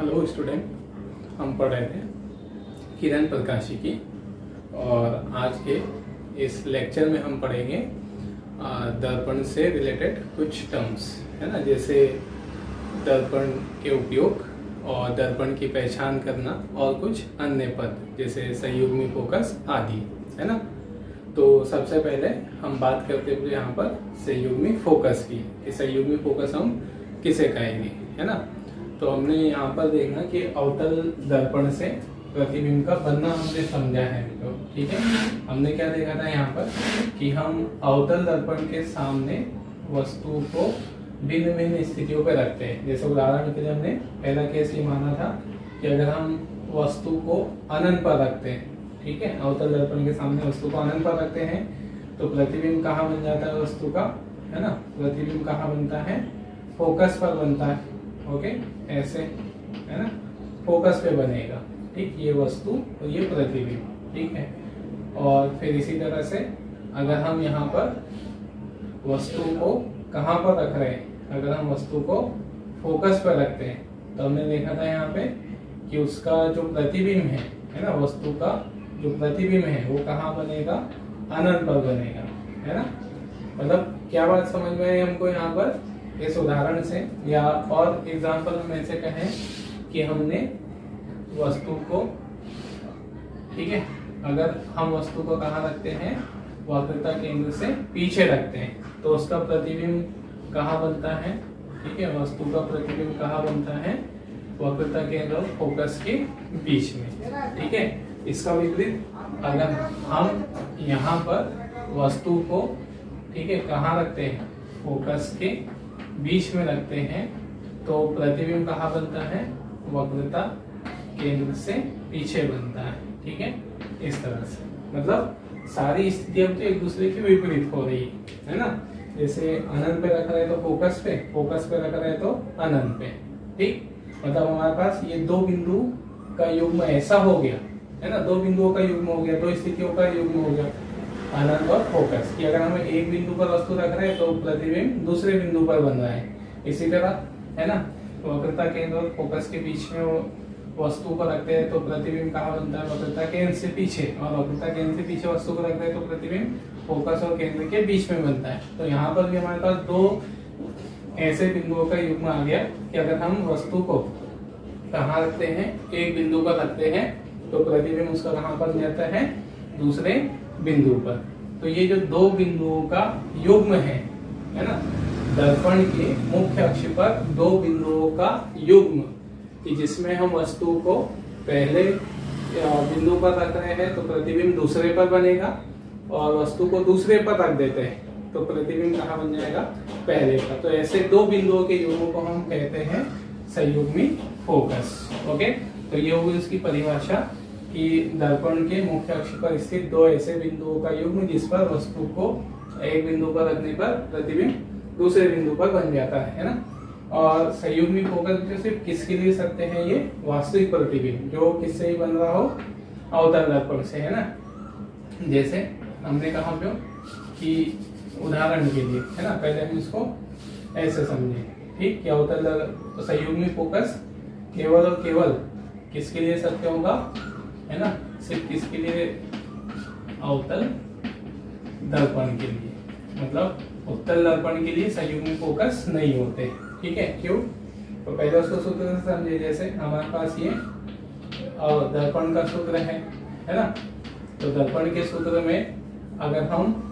Hello student, हम पढ़ रहे थे किरण प्रकाशी की और आज के इस लेक्चर में हम पढ़ेंगे दर्पण से रिलेटेड कुछ टर्म्स, है ना। जैसे दर्पण के उपयोग और दर्पण की पहचान करना और कुछ अन्य पद जैसे संयुग्मी फोकस आदि, है ना। तो सबसे पहले हम बात करते हुए यहाँ पर संयुग्मी फोकस की कि संयुग्मी फोकस हम किसे कहेंगे, है ना। तो हमने यहाँ पर देखना कि अवतल दर्पण से प्रतिबिंब का बनना हमने समझा है, तो ठीक है। हमने क्या देखा था यहाँ पर कि हम अवतल दर्पण के सामने वस्तु को भिन्न भिन्न स्थितियों पर रखते हैं। जैसे उदाहरण के लिए हमने पहला केस ये माना था कि अगर हम वस्तु को अनंत पर रखते हैं, ठीक है, अवतल दर्पण के सामने वस्तु को अनंत पर रखते हैं तो प्रतिबिंब कहाँ बन जाता है वस्तु का, है ना। प्रतिबिंब कहाँ बनता है, फोकस पर बनता है। ओके, ऐसे, है ना, फोकस पे बनेगा, ठीक, ये वस्तु और ये प्रतिबिंब, ठीक है। और फिर इसी तरह से अगर हम यहाँ पर वस्तु को कहाँ पर रख रहे हैं, अगर हम वस्तु को फोकस पर रखते हैं तो हमने देखा था यहाँ पे कि उसका जो प्रतिबिंब है ना, वस्तु का जो प्रतिबिंब है वो कहाँ बनेगा, अनंत पर बनेगा, है ना। मतलब क्या बात समझ में आई हमको यहाँ पर इस उदाहरण से, या और एग्जाम्पल हम ऐसे कहें कि हमने वस्तु को, ठीक है, अगर हम वस्तु को कहाँ रखते हैं, वक्रता केंद्र से पीछे रखते हैं तो उसका प्रतिबिंब कहाँ बनता है, ठीक है, वस्तु का प्रतिबिंब कहाँ बनता है, वक्रता केंद्र और फोकस के बीच में, ठीक है। इसका विपरीत अगर हम यहाँ पर वस्तु को, ठीक है, कहाँ रखते हैं, फोकस के बीच में रखते हैं तो प्रतिबिंब कहाँ बनता है, वक्रता केंद्र से पीछे बनता है, ठीक है। इस तरह से मतलब सारी स्थितियां तो एक दूसरे के विपरीत हो रही है ना। जैसे अनंत पे रख रहे तो फोकस पे रख रहे तो अनंत पे, ठीक। मतलब हमारे पास ये दो बिंदु का युग्म ऐसा हो गया, है ना, दो बिंदुओं का युग्म हो गया, दो स्थितियों का युग्म हो गया, अनंत और फोकस की। अगर हम एक बिंदु पर वस्तु रख रहे हैं तो प्रतिबिंब दूसरे बिंदु पर बन रहा है। इसी तरह, है ना, वक्रता केंद्र और फोकस के बीच में वस्तु को रखते हैं तो प्रतिबिंब कहाँ बनता है, वक्रता केंद्र से पीछे, और वक्रता केंद्र से पीछे वस्तु को रखते हैं तो प्रतिबिंब फोकस और केंद्र के बीच में बनता है। तो यहाँ पर भी हमारे पास दो ऐसे बिंदुओं का युग्म आ गया कि अगर हम वस्तु को कहाँ रखते हैं, एक बिंदु पर रखते हैं तो प्रतिबिंब उसका कहाँ पर जाता है, दूसरे बिंदु पर। तो ये जो दो बिंदुओं का युग्म है ना, दर्पण के मुख्य अक्ष पर दो बिंदुओं का युग्म, कि जिसमें हम वस्तु को पहले बिंदु पर रख रहे हैं तो प्रतिबिंब दूसरे पर बनेगा, और वस्तु को दूसरे पर रख देते हैं तो प्रतिबिंब कहाँ बन जाएगा, पहले पर। तो ऐसे दो बिंदुओं के युग्म को हम कहते हैं संयुग्मी फोकस। ओके, तो ये होगी उसकी परिभाषा कि दर्पण के मुख्य अक्ष पर स्थित दो ऐसे बिंदुओं का युग्म जिस पर वस्तु को एक बिंदु पर रखने पर प्रतिबिंब दूसरे बिंदु पर बन जाता है ना। और संयुग्मी फोकस सिर्फ किसके लिए सत्य है, ये वास्तविक प्रतिबिंब जो किससे ही बन रहा हो, अवतल दर्पण से, है ना। जैसे हमने कहा पे कि उदाहरण के लिए, है ना, पहले हम इसको ऐसे समझे, ठीक, कि अवतल संयुग्मी फोकस केवल और केवल किसके लिए सत्य होगा, है ना, सिर्फ किसके लिए, अवतल दर्पण के लिए। मतलब उत्तल दर्पण के लिए संयुग्मी फोकस नहीं होते, ठीक है। क्यों, तो पहले उसको सूत्र से समझे। जैसे हमारे पास ये दर्पण का सूत्र है ना। तो दर्पण के सूत्र में अगर हम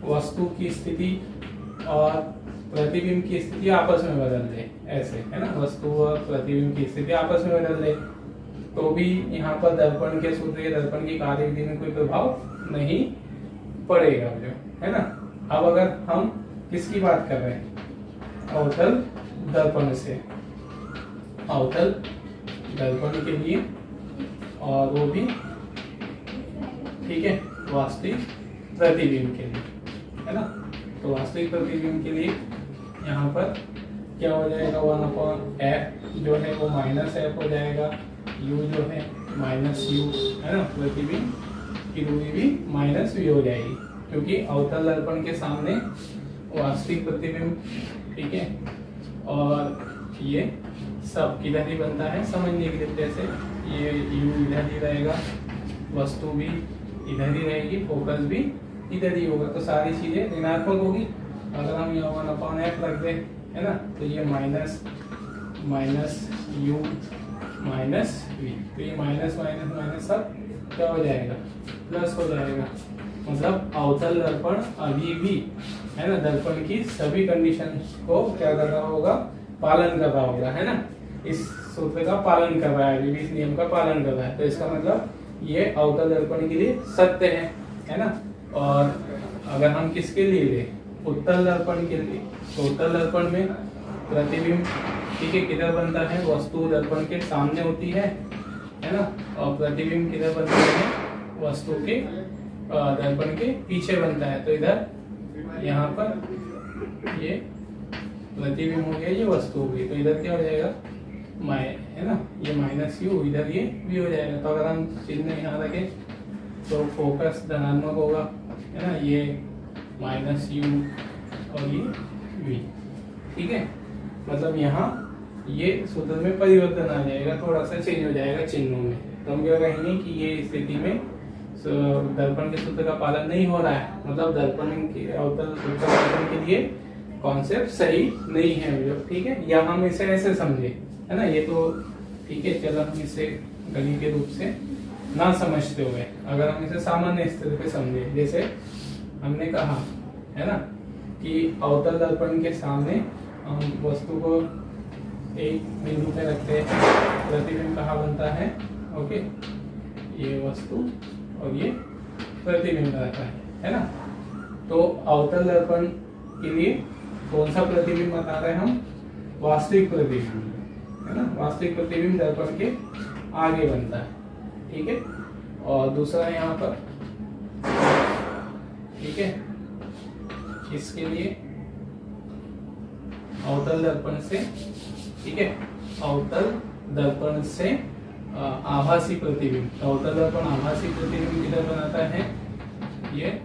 वस्तु की स्थिति और प्रतिबिंब की स्थिति आपस में बदल दे, ऐसे, है ना, वस्तु और प्रतिबिंब की स्थिति आपस में बदल दे तो भी यहाँ पर दर्पण के सूत्र या दर्पण की कार्यविधि में कोई प्रभाव नहीं पड़ेगा, जो है ना। अब अगर हम किसकी बात कर रहे हैं, अवतल दर्पण से, अवतल दर्पण के लिए, और वो भी, ठीक है, वास्तविक प्रतिबिंब के लिए, है ना। तो वास्तविक प्रतिबिंब के लिए यहाँ पर क्या हो जाएगा, 1/f जो है वो -f हो जाएगा, u जो है -u, है ना, प्रतिबिंब की दूरी भी -v हो जाएगी क्योंकि अवतल दर्पण के सामने वास्तविक प्रतिबिंब, ठीक है, और ये सब किधर ही बनता है समझने के लिए। जैसे ये यू इधर ही रहेगा, वस्तु भी इधर ही रहेगी, फोकस भी इधर ही होगा, तो सारी चीजें ऋणात्मक होगी। अगर हम यहाँ 1/f रख दें, है ना, तो ये माइनस यू माइनस वी, तो ये माइनस माइनस माइनस सब क्या हो जाएगा, प्लस हो जाएगा। मतलब अवतल दर्पण अभी भी, है ना, दर्पण की सभी कंडीशन को क्या कर रहा होगा, पालन कर रहा होगा, है ना, इस सूत्र का पालन कर रहा है, अभी भी इस नियम का पालन कर रहा है। तो इसका मतलब ये अवतल दर्पण के लिए सत्य है ना। और अगर हम किसके लिए ले, उत्तल दर्पण के लिए, तो उत्तल दर्पण में प्रतिबिंब ठीक है किधर बनता है, वस्तु दर्पण के सामने होती है ना, और प्रतिबिंब किधर बनता है, वस्तु के दर्पण के पीछे बनता है। तो इधर यहाँ पर ये प्रतिबिंब हो गया, ये वस्तु हो गई, तो इधर क्या हो जाएगा, है ना, ये माइनस यू, इधर ये वी हो जाएगा। तो अगर हम चिन्ह यहाँ रखें तो फोकस धनात्मक होगा, है ना, ये माइनस यू और ये वी, ठीक है। मतलब यहाँ ये सूत्र में परिवर्तन आ जाएगा, थोड़ा सा चेंज हो जाएगा चिन्हों में। तो हम क्या कहेंगे कि ये स्थिति में दर्पण के सूत्र का पालन नहीं हो रहा है, मतलब दर्पण के अवतल दर्पण के लिए कॉन्सेप्ट सही नहीं है, ठीक है। या हम इसे ऐसे समझे, है ना, ये तो ठीक है, चलो हम इसे गणितीय रूप से ना समझते हुए अगर हम इसे सामान्य स्थिति पे समझे, जैसे हमने कहा, है ना, कि अवतल दर्पण के सामने हम वस्तु को एक बिंदु पे रखते हैं, प्रतिबिंब कहाँ बनता है, ओके, ये वस्तु और ये प्रतिबिंब रहता है ना। तो अवतल दर्पण के लिए कौन सा प्रतिबिंब बता रहे हैं हम, वास्तविक प्रतिबिंब, है ना, वास्तविक प्रतिबिंब दर्पण के आगे बनता है, ठीक है। और दूसरा यहाँ पर, ठीक है, इसके लिए अवतल दर्पण से, ठीक है, अवतल दर्पण से आभासी प्रतिबिंब, अवतल दर्पण आभासी प्रतिबिंब किधर बनाता है, ये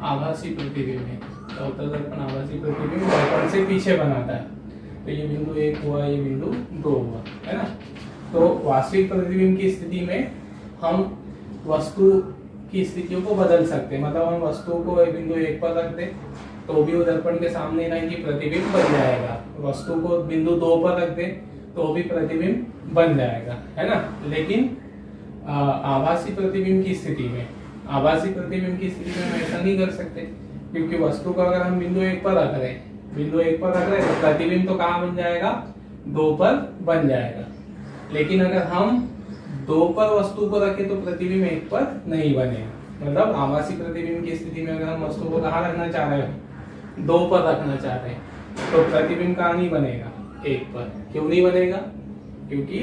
आभासी प्रतिबिंब है, अवतल दर्पण आभासी प्रतिबिंब दर्पण से पीछे बनाता है। तो ये बिंदु 1 हुआ, ये बिंदु 2 हुआ, है ना। तो वास्तविक प्रतिबिंब की स्थिति में हम वस्तु की स्थितियों को बदल सकते हैं, मतलब हम वस्तु को बिंदु 1 पर रख दें तो भी वो दर्पण के सामने रहेंगी, प्रतिबिंब बन जाएगा। वस्तु को बिंदु 2 पर रख दें तो भी प्रतिबिंब बन जाएगा, है ना। लेकिन आभासी प्रतिबिंब की स्थिति में, आभासी प्रतिबिंब की स्थिति में हम ऐसा नहीं कर सकते, क्योंकि वस्तु को अगर हम बिंदु 1 पर रख रहे हैं, बिंदु 1 पर रख रहे हैं, तो प्रतिबिंब तो कहाँ बन जाएगा, 2 पर बन जाएगा। लेकिन अगर हम 2 पर वस्तु को रखें तो प्रतिबिंब 1 पर नहीं बनेगा। मतलब आभासी प्रतिबिंब की स्थिति में अगर हम वस्तु को कहाँ रखना चाह रहे हो, 2 पर रखना चाह रहे हैं, तो प्रतिबिंब कहाँ नहीं बनेगा, 1 पर। क्यों नहीं बनेगा, क्योंकि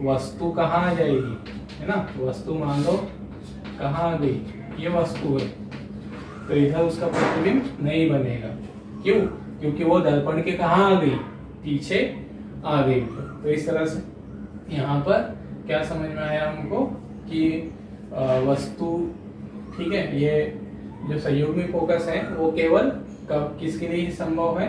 वस्तु कहाँ आ जाएगी, है ना, वस्तु मान लो कहाँ आ गई, ये वस्तु है, तो इधर उसका प्रतिबिंब नहीं बनेगा। क्यों, क्योंकि वो दर्पण के कहाँ आ गई, पीछे आ गई। तो इस तरह से यहाँ पर क्या समझ में आया हमको कि वस्तु, ठीक है, ये जो संयुग्मी फोकस है वो केवल कब किसके लिए संभव है,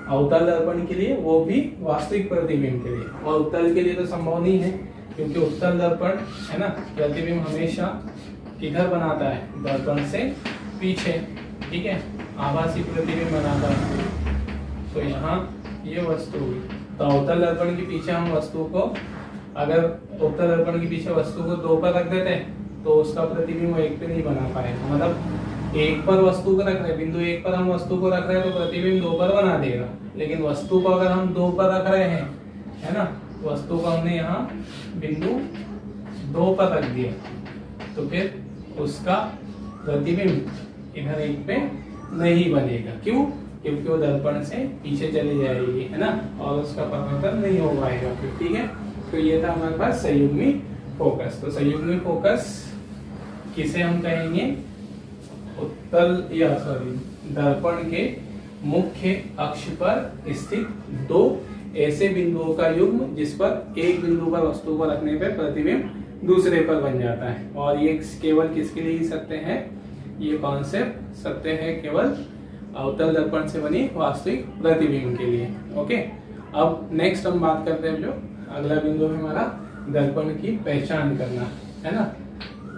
अवतल दर्पण के लिए, वो भी वास्तविक प्रतिबिंब के लिए। और उत्तल के लिए तो संभव नहीं है, क्योंकि उत्तल दर्पण, है ना, प्रतिबिंब हमेशा किधर बनाता है, दर्पण से पीछे, ठीक है, आभासी प्रतिबिंब बनाता है। तो यहाँ ये वस्तु हुई, तो अवतल दर्पण के पीछे हम वस्तु को, अगर उत्तल दर्पण के पीछे वस्तु को 2 पर रख देते हैं तो उसका प्रतिबिंब 1 पे नहीं बना पाएगा। मतलब 1 पर वस्तु को रख रहे हैं, बिंदु 1 पर हम वस्तु को रख रहे हैं तो प्रतिबिंब 2 पर बना देगा। लेकिन वस्तु को अगर हम 2 पर रख रहे हैं, है ना, वस्तु को हमने यहाँ बिंदु 2 पर रख दिया, तो फिर उसका प्रतिबिंब इधर 1 पे नहीं बनेगा। क्यों, क्योंकि वो दर्पण से पीछे चली जाएगी, है ना, और उसका परिवर्तन नहीं हो पाएगा फिर, ठीक है। तो ये था हमारे पास संयुग्मी फोकस। तो संयुग्मी फोकस किसे हम कहेंगे, उत्तल या दर्पण के मुख्य अक्ष पर स्थित 2 ऐसे बिंदुओं का युग्म जिस पर एक बिंदु पर वस्तु को रखने पर प्रतिबिंब दूसरे पर बन जाता है। और ये केवल किसके लिए ही सत्य है, ये कॉन्सेप्ट सत्य है केवल अवतल दर्पण से बनी वास्तविक प्रतिबिंब के लिए, ओके। अब नेक्स्ट हम बात करते हैं, जो अगला बिंदु है हमारा दर्पण की पहचान करना, है ना,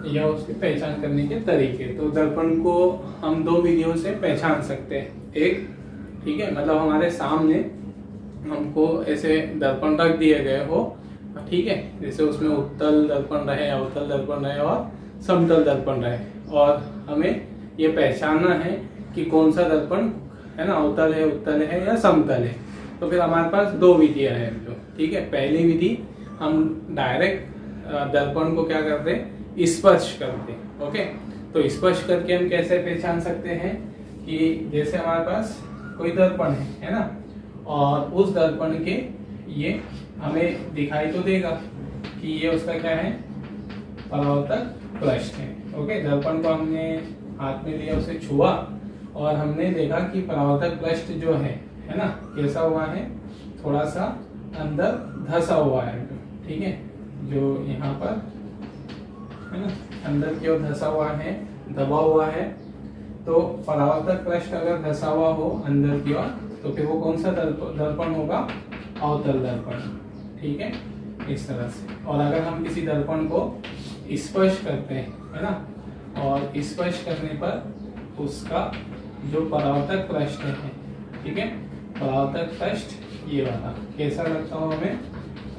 या उसकी पहचान करने के तरीके। तो दर्पण को हम दो विधियों से पहचान सकते हैं। एक, ठीक है, मतलब हमारे सामने हमको ऐसे दर्पण रख दिए गए हो, ठीक है, जैसे उसमें उत्तल दर्पण रहे, अवतल दर्पण रहे और समतल दर्पण रहे, और हमें ये पहचानना है कि कौन सा दर्पण, है ना, अवतल है, उत्तल है या समतल है। तो फिर हमारे पास दो विधियां हैं जो, ठीक है। पहली विधि, हम डायरेक्ट दर्पण को क्या करते हैं, स्पर्श करते हैं। ओके, तो स्पर्श करके हम कैसे पहचान सकते हैं कि जैसे हमारे पास कोई दर्पण है ना, और उस दर्पण के ये हमें दिखाई तो देगा कि ये उसका क्या है, परावर्तक पृष्ठ है। ओके, दर्पण को हमने हाथ में लिया, उसे छुआ और हमने देखा कि परावर्तक पृष्ठ जो है ना, कैसा हुआ है, थोड़ा सा अंदर धसा हुआ है, ठीक है, जो यहाँ पर है ना अंदर की ओर धसा हुआ है, दबा हुआ है। तो परावर्तक पृष्ठ अगर धसा हुआ हो अंदर की ओर, तो फिर वो कौन सा दर्पण होगा, अवतल दर्पण, ठीक है, इस तरह से। और अगर हम किसी दर्पण को स्पर्श करते हैं, है ना, और स्पर्श करने पर उसका जो परावर्तक पृष्ठ है, ठीक है, परावर्तक पृष्ठ ये वाला कैसा लगता हो, हमें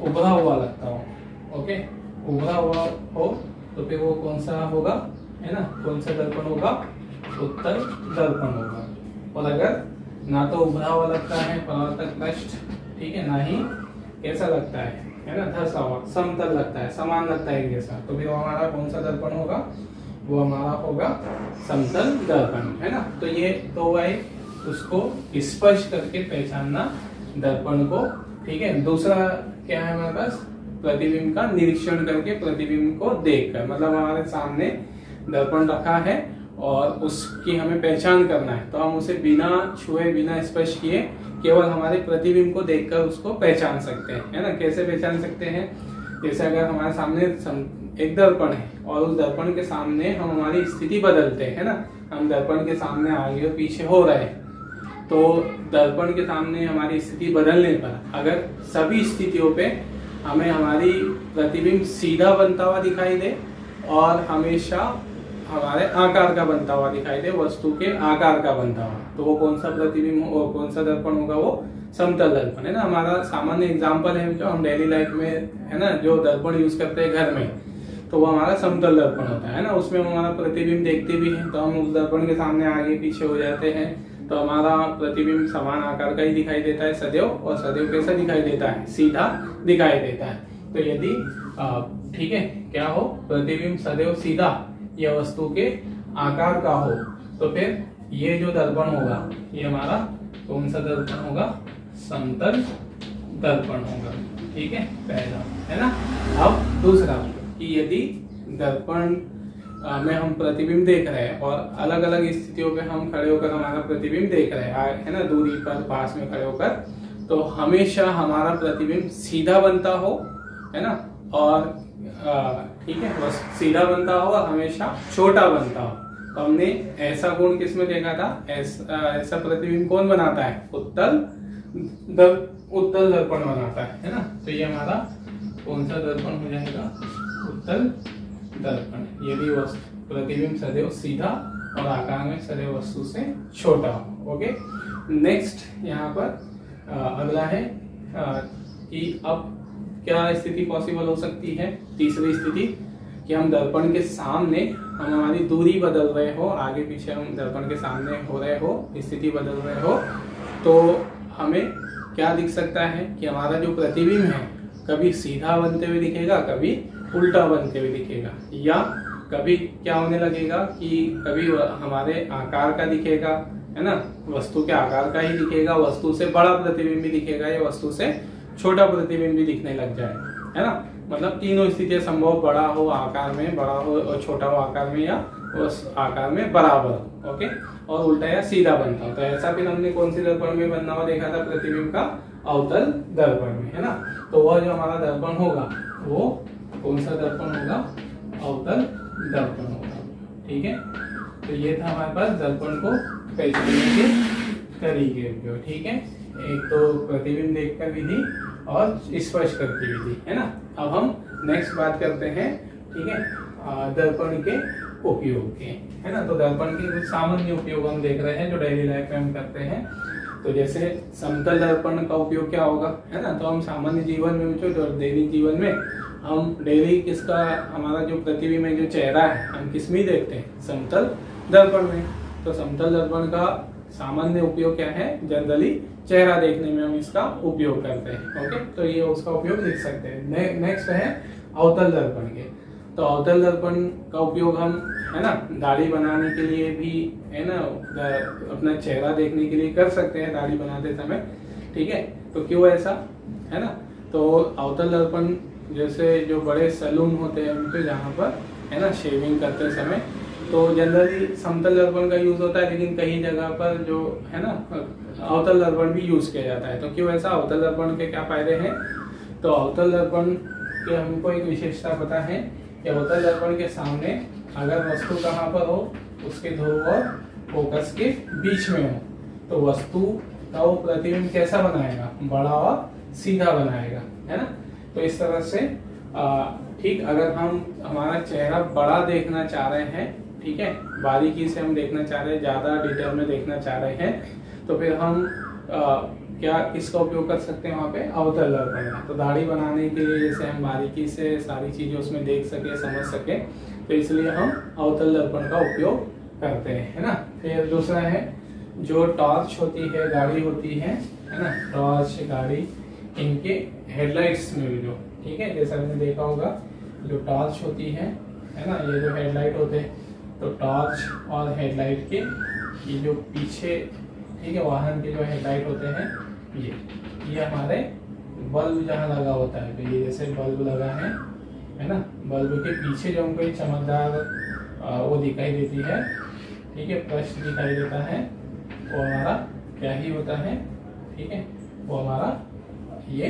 उभरा हुआ लगता हो। ओके, उभरा हुआ हो तो फिर वो कौन सा होगा, है ना, कौन सा दर्पण होगा, उत्तल दर्पण होगा। और अगर ना तो उभरा हुआ लगता है परावर्तक पृष्ठ, ठीक है, ना ही कैसा लगता है ना, धसा हुआ, समतल लगता है, समान लगता है एक जैसा, तो फिर हमारा कौन सा दर्पण होगा, वो हमारा होगा समतल दर्पण, है ना। तो ये तो भाई उसको स्पर्श करके पहचानना दर्पण को, ठीक है। दूसरा क्या है हमारे पास, प्रतिबिंब का निरीक्षण करके प्रतिबिंब को देखकर, मतलब हमारे सामने दर्पण रखा है और उसकी हमें पहचान करना है, तो हम उसे बिना छुए, बिना स्पर्श किए, केवल हमारे प्रतिबिंब को देखकर उसको पहचान सकते हैं, है ना। कैसे पहचान सकते हैं, जैसे अगर हमारे सामने एक दर्पण है और उस दर्पण के सामने हम हमारी स्थिति बदलते हैं, ना, हम दर्पण के सामने आगे और पीछे हो रहे हैं, तो दर्पण के सामने हमारी स्थिति बदलने पर अगर सभी स्थितियों पे हमें हमारी प्रतिबिंब सीधा बनता हुआ दिखाई दे और हमेशा हमारे आकार का बनता हुआ दिखाई दे, वस्तु के आकार का बनता हुआ, तो वो कौन सा प्रतिबिंब हो, कौन सा दर्पण होगा, वो समतल दर्पण, है ना। हमारा सामान्य एग्जाम्पल है जो हम डेली लाइफ में, है ना, जो दर्पण यूज करते हैं घर में, तो वो हमारा समतल दर्पण होता है ना। उसमें हम हमारा प्रतिबिंब देखते भी हैं, तो हम उस दर्पण के सामने आगे पीछे हो जाते हैं, तो हमारा प्रतिबिंब समान आकार का ही दिखाई देता है सदैव, और सदैव कैसा दिखाई देता है, सीधा दिखाई देता है। तो यदि ठीक है, क्या हो, प्रतिबिंब सदैव सीधा या वस्तु के आकार का हो, तो फिर ये जो दर्पण होगा, ये हमारा कौन सा दर्पण होगा, समतल दर्पण होगा, ठीक है, पहला, है ना। अब दूसरा, कि यदि दर्पण में हम प्रतिबिंब देख रहे हैं और अलग अलग स्थितियों पे हम खड़े होकर हमारा प्रतिबिंब देख रहे हैं, है ना, दूरी पर, पास में खड़े होकर, तो हमेशा हमारा प्रतिबिंब सीधा बनता हो, है ना, और ठीक है, बस सीधा बनता हो और हमेशा छोटा बनता हो। तो हमने ऐसा गुण किसमें देखा था, ऐसा प्रतिबिंब कौन बनाता है, उत्तल दर्पण बनाता है ना। तो ये हमारा कौन सा दर्पण हो जाएगा, उत्तल दर्पण, यदि प्रतिबिंब सदैव सीधा और आकार में सदैव वस्तु से छोटा हो। ओके, नेक्स्ट यहाँ पर अगला है कि अब क्या स्थिति पॉसिबल हो सकती है, तीसरी स्थिति, कि हम दर्पण के सामने हम हमारी दूरी बदल रहे हो, आगे पीछे हम दर्पण के सामने हो रहे हो, स्थिति बदल रहे हो, तो हमें क्या दिख सकता है कि हमारा जो प्रतिबिंब है कभी सीधा बनते हुए दिखेगा, कभी उल्टा बनते हुए दिखेगा, या कभी क्या होने लगेगा कि कभी हमारे आकार का दिखेगा, है ना, वस्तु के आकार का ही दिखेगा, वस्तु से बड़ा प्रतिबिंब भी दिखेगा, या वस्तु से छोटा प्रतिबिंब भी दिखने लग जाए, है ना। मतलब तीनों स्थितियां संभव, बड़ा हो आकार में, बड़ा हो और छोटा हो आकार में, या उस आकार में बराबर हो। ओके, और उल्टा या सीधा बनता हो। तो ऐसा फिर हमने कौन सी दर्पण में बनना हुआ देखा था प्रतिबिंब का, अवतल दर्पण में, है ना। तो वह जो हमारा दर्पण होगा वो कौन सा दर्पण होगा, अवतल दर्पण होगा, ठीक है। तो ये था हमारे पास दर्पण को पहचानने के तरीके जो, ठीक है। एक तो प्रतिबिंब देखकर विधि और स्पर्श करके विधि, है ना। अब हम नेक्स्ट बात करते हैं, ठीक है, दर्पण के उपयोग के, है ना। तो दर्पण के कुछ सामान्य उपयोग हम देख रहे हैं जो डेली लाइफ में हम करते हैं। तो जैसे समतल दर्पण का उपयोग क्या होगा, है ना। तो हम सामान्य जीवन में जो दैनिक जीवन में हम डेली किसका, हमारा जो प्रतिबिंब है, जो चेहरा है, हम किस में देखते हैं, समतल दर्पण में। तो समतल दर्पण का सामान्य उपयोग क्या है, जनरली चेहरा देखने में हम इसका उपयोग करते हैं। ओके, तो ये उसका उपयोग लिख सकते हैं। नेक्स्ट है अवतल दर्पण के। तो अवतल दर्पण का उपयोग हम, है ना, दाढ़ी बनाने के लिए भी, है ना, अपना चेहरा देखने के लिए कर सकते हैं दाढ़ी बनाते समय, ठीक है। तो क्यों ऐसा, है ना। तो अवतल दर्पण जैसे जो बड़े सैलून होते हैं उनके, जहाँ पर, है ना, शेविंग करते समय तो जनरली समतल दर्पण का यूज होता है, लेकिन कई जगह पर जो है ना अवतल दर्पण भी यूज किया जाता है। तो क्यों ऐसा, अवतल दर्पण के क्या फायदे हैं। तो अवतल दर्पण के हमको एक विशेषता पता है कि अवतल दर्पण के सामने अगर वस्तु कहाँ पर हो, उसके ध्रुव और फोकस के बीच में हो, तो वस्तु का वो प्रतिबिंब कैसा बनाएगा, बड़ा और सीधा बनाएगा, है ना। तो इस तरह से ठीक, अगर हम हमारा चेहरा बड़ा देखना चाह रहे हैं, ठीक है, बारीकी से हम देखना चाह रहे हैं, ज्यादा डिटेल में देखना चाह रहे हैं, तो फिर हम क्या किसका उपयोग कर सकते हैं वहाँ पे, अवतल दर्पण का। तो दाढ़ी बनाने के लिए जैसे हम बारीकी से सारी चीजें उसमें देख सके, समझ सके, तो इसलिए हम अवतल दर्पण का उपयोग करते हैं, है ना। फिर दूसरा है जो टॉर्च होती है, गाड़ी होती है ना, टॉर्च, गाड़ी, इनके हेडलाइट्स में भी जो, ठीक है, जैसा आपने देखा होगा जो टॉर्च होती है ना, ये जो हेडलाइट होते हैं, तो टॉर्च और हेडलाइट के ये जो पीछे, ठीक है, वाहन के जो हेडलाइट होते हैं, ये हमारे बल्ब जहाँ लगा होता है, तो ये जैसे बल्ब लगा है ना, बल्ब के पीछे जो हमको एक चमकदार वो दिखाई देती है, ठीक है, प्रश्न दिखाई देता है, वो हमारा क्या ही होता है, ठीक है, वो हमारा ये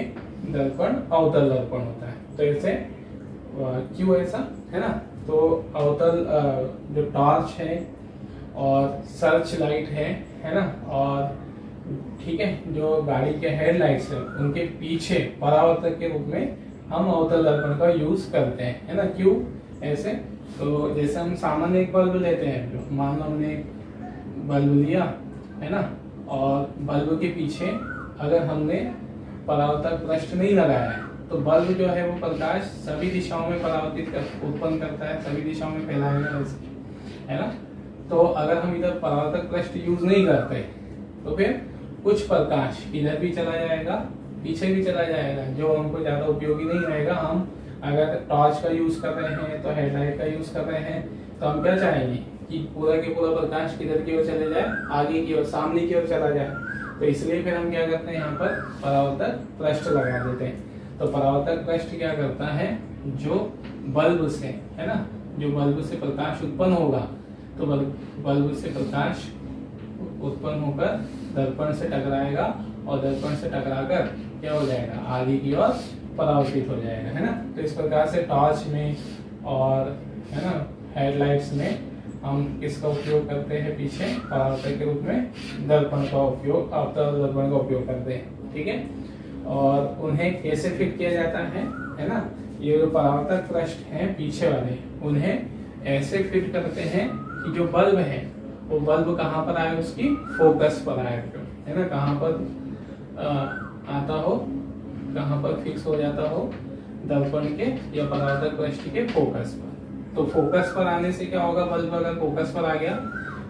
दर्पण, अवतल दर्पण होता है। तो ऐसे क्यों ऐसा, है ना। तो अवतल जो टॉर्च है और सर्च लाइट है ना, और ठीक है, जो गाड़ी के हेडलाइट्स है उनके पीछे परावर्तक के रूप में हम अवतल दर्पण का यूज करते हैं, है ना। क्यों ऐसे, तो जैसे हम सामान्य एक बल्ब लेते हैं, जो मान लो हमने एक बल्ब लिया, है ना, और बल्ब के पीछे अगर हमने परावर्तक पृष्ठ नहीं लगाया है, तो बल्ब जो है वो प्रकाश सभी दिशाओं में परावर्तित उत्पन्न करता है, सभी दिशाओं में फैलाएगा, है ना। तो अगर हम इधर परावर्तक पृष्ठ यूज नहीं करते, तो फिर कुछ प्रकाश इधर भी चला जाएगा, पीछे भी चला जाएगा, जो हमको ज्यादा उपयोगी नहीं रहेगा। हम अगर टॉर्च का यूज कर रहे हैं, तो हेडलाइट का यूज कर रहे हैं, तो हम क्या चाहेंगे कि पूरा के पूरा प्रकाश किधर की ओर चले जाए, आगे की ओर, सामने की ओर चला जाए। तो इसलिए फिर हम क्या करते हैं, यहाँ पर परावर्तक पृष्ठ लगा देते हैं। तो परावर्तक पृष्ठ क्या करता है, जो बल्ब से, है ना, जो बल्ब से प्रकाश उत्पन्न होगा, तो बल्ब से प्रकाश उत्पन्न होकर दर्पण से टकराएगा, और दर्पण से टकराकर क्या हो जाएगा, आगे की ओर परावर्तित हो जाएगा, है ना। तो इस प्रकार से टॉर्च में और, है ना, हेडलाइट्स में हम किसका उपयोग करते हैं, पीछे परावर्तक के रूप में दर्पण का उपयोग, अवतल दर्पण का उपयोग करते हैं, ठीक है। और उन्हें कैसे फिट किया जाता है ना, ये जो परावर्तक पृष्ठ हैं पीछे वाले, उन्हें ऐसे फिट करते हैं कि जो बल्ब है वो बल्ब कहाँ पर आए, उसकी फोकस पर आए, है ना, कहाँ पर आता हो, कहाँ पर फिक्स हो जाता हो, दर्पण के या परावर्तक पृष्ठ के फोकस पर। तो फोकस पर आने से क्या होगा, बल्ब अगर फोकस पर आ गया,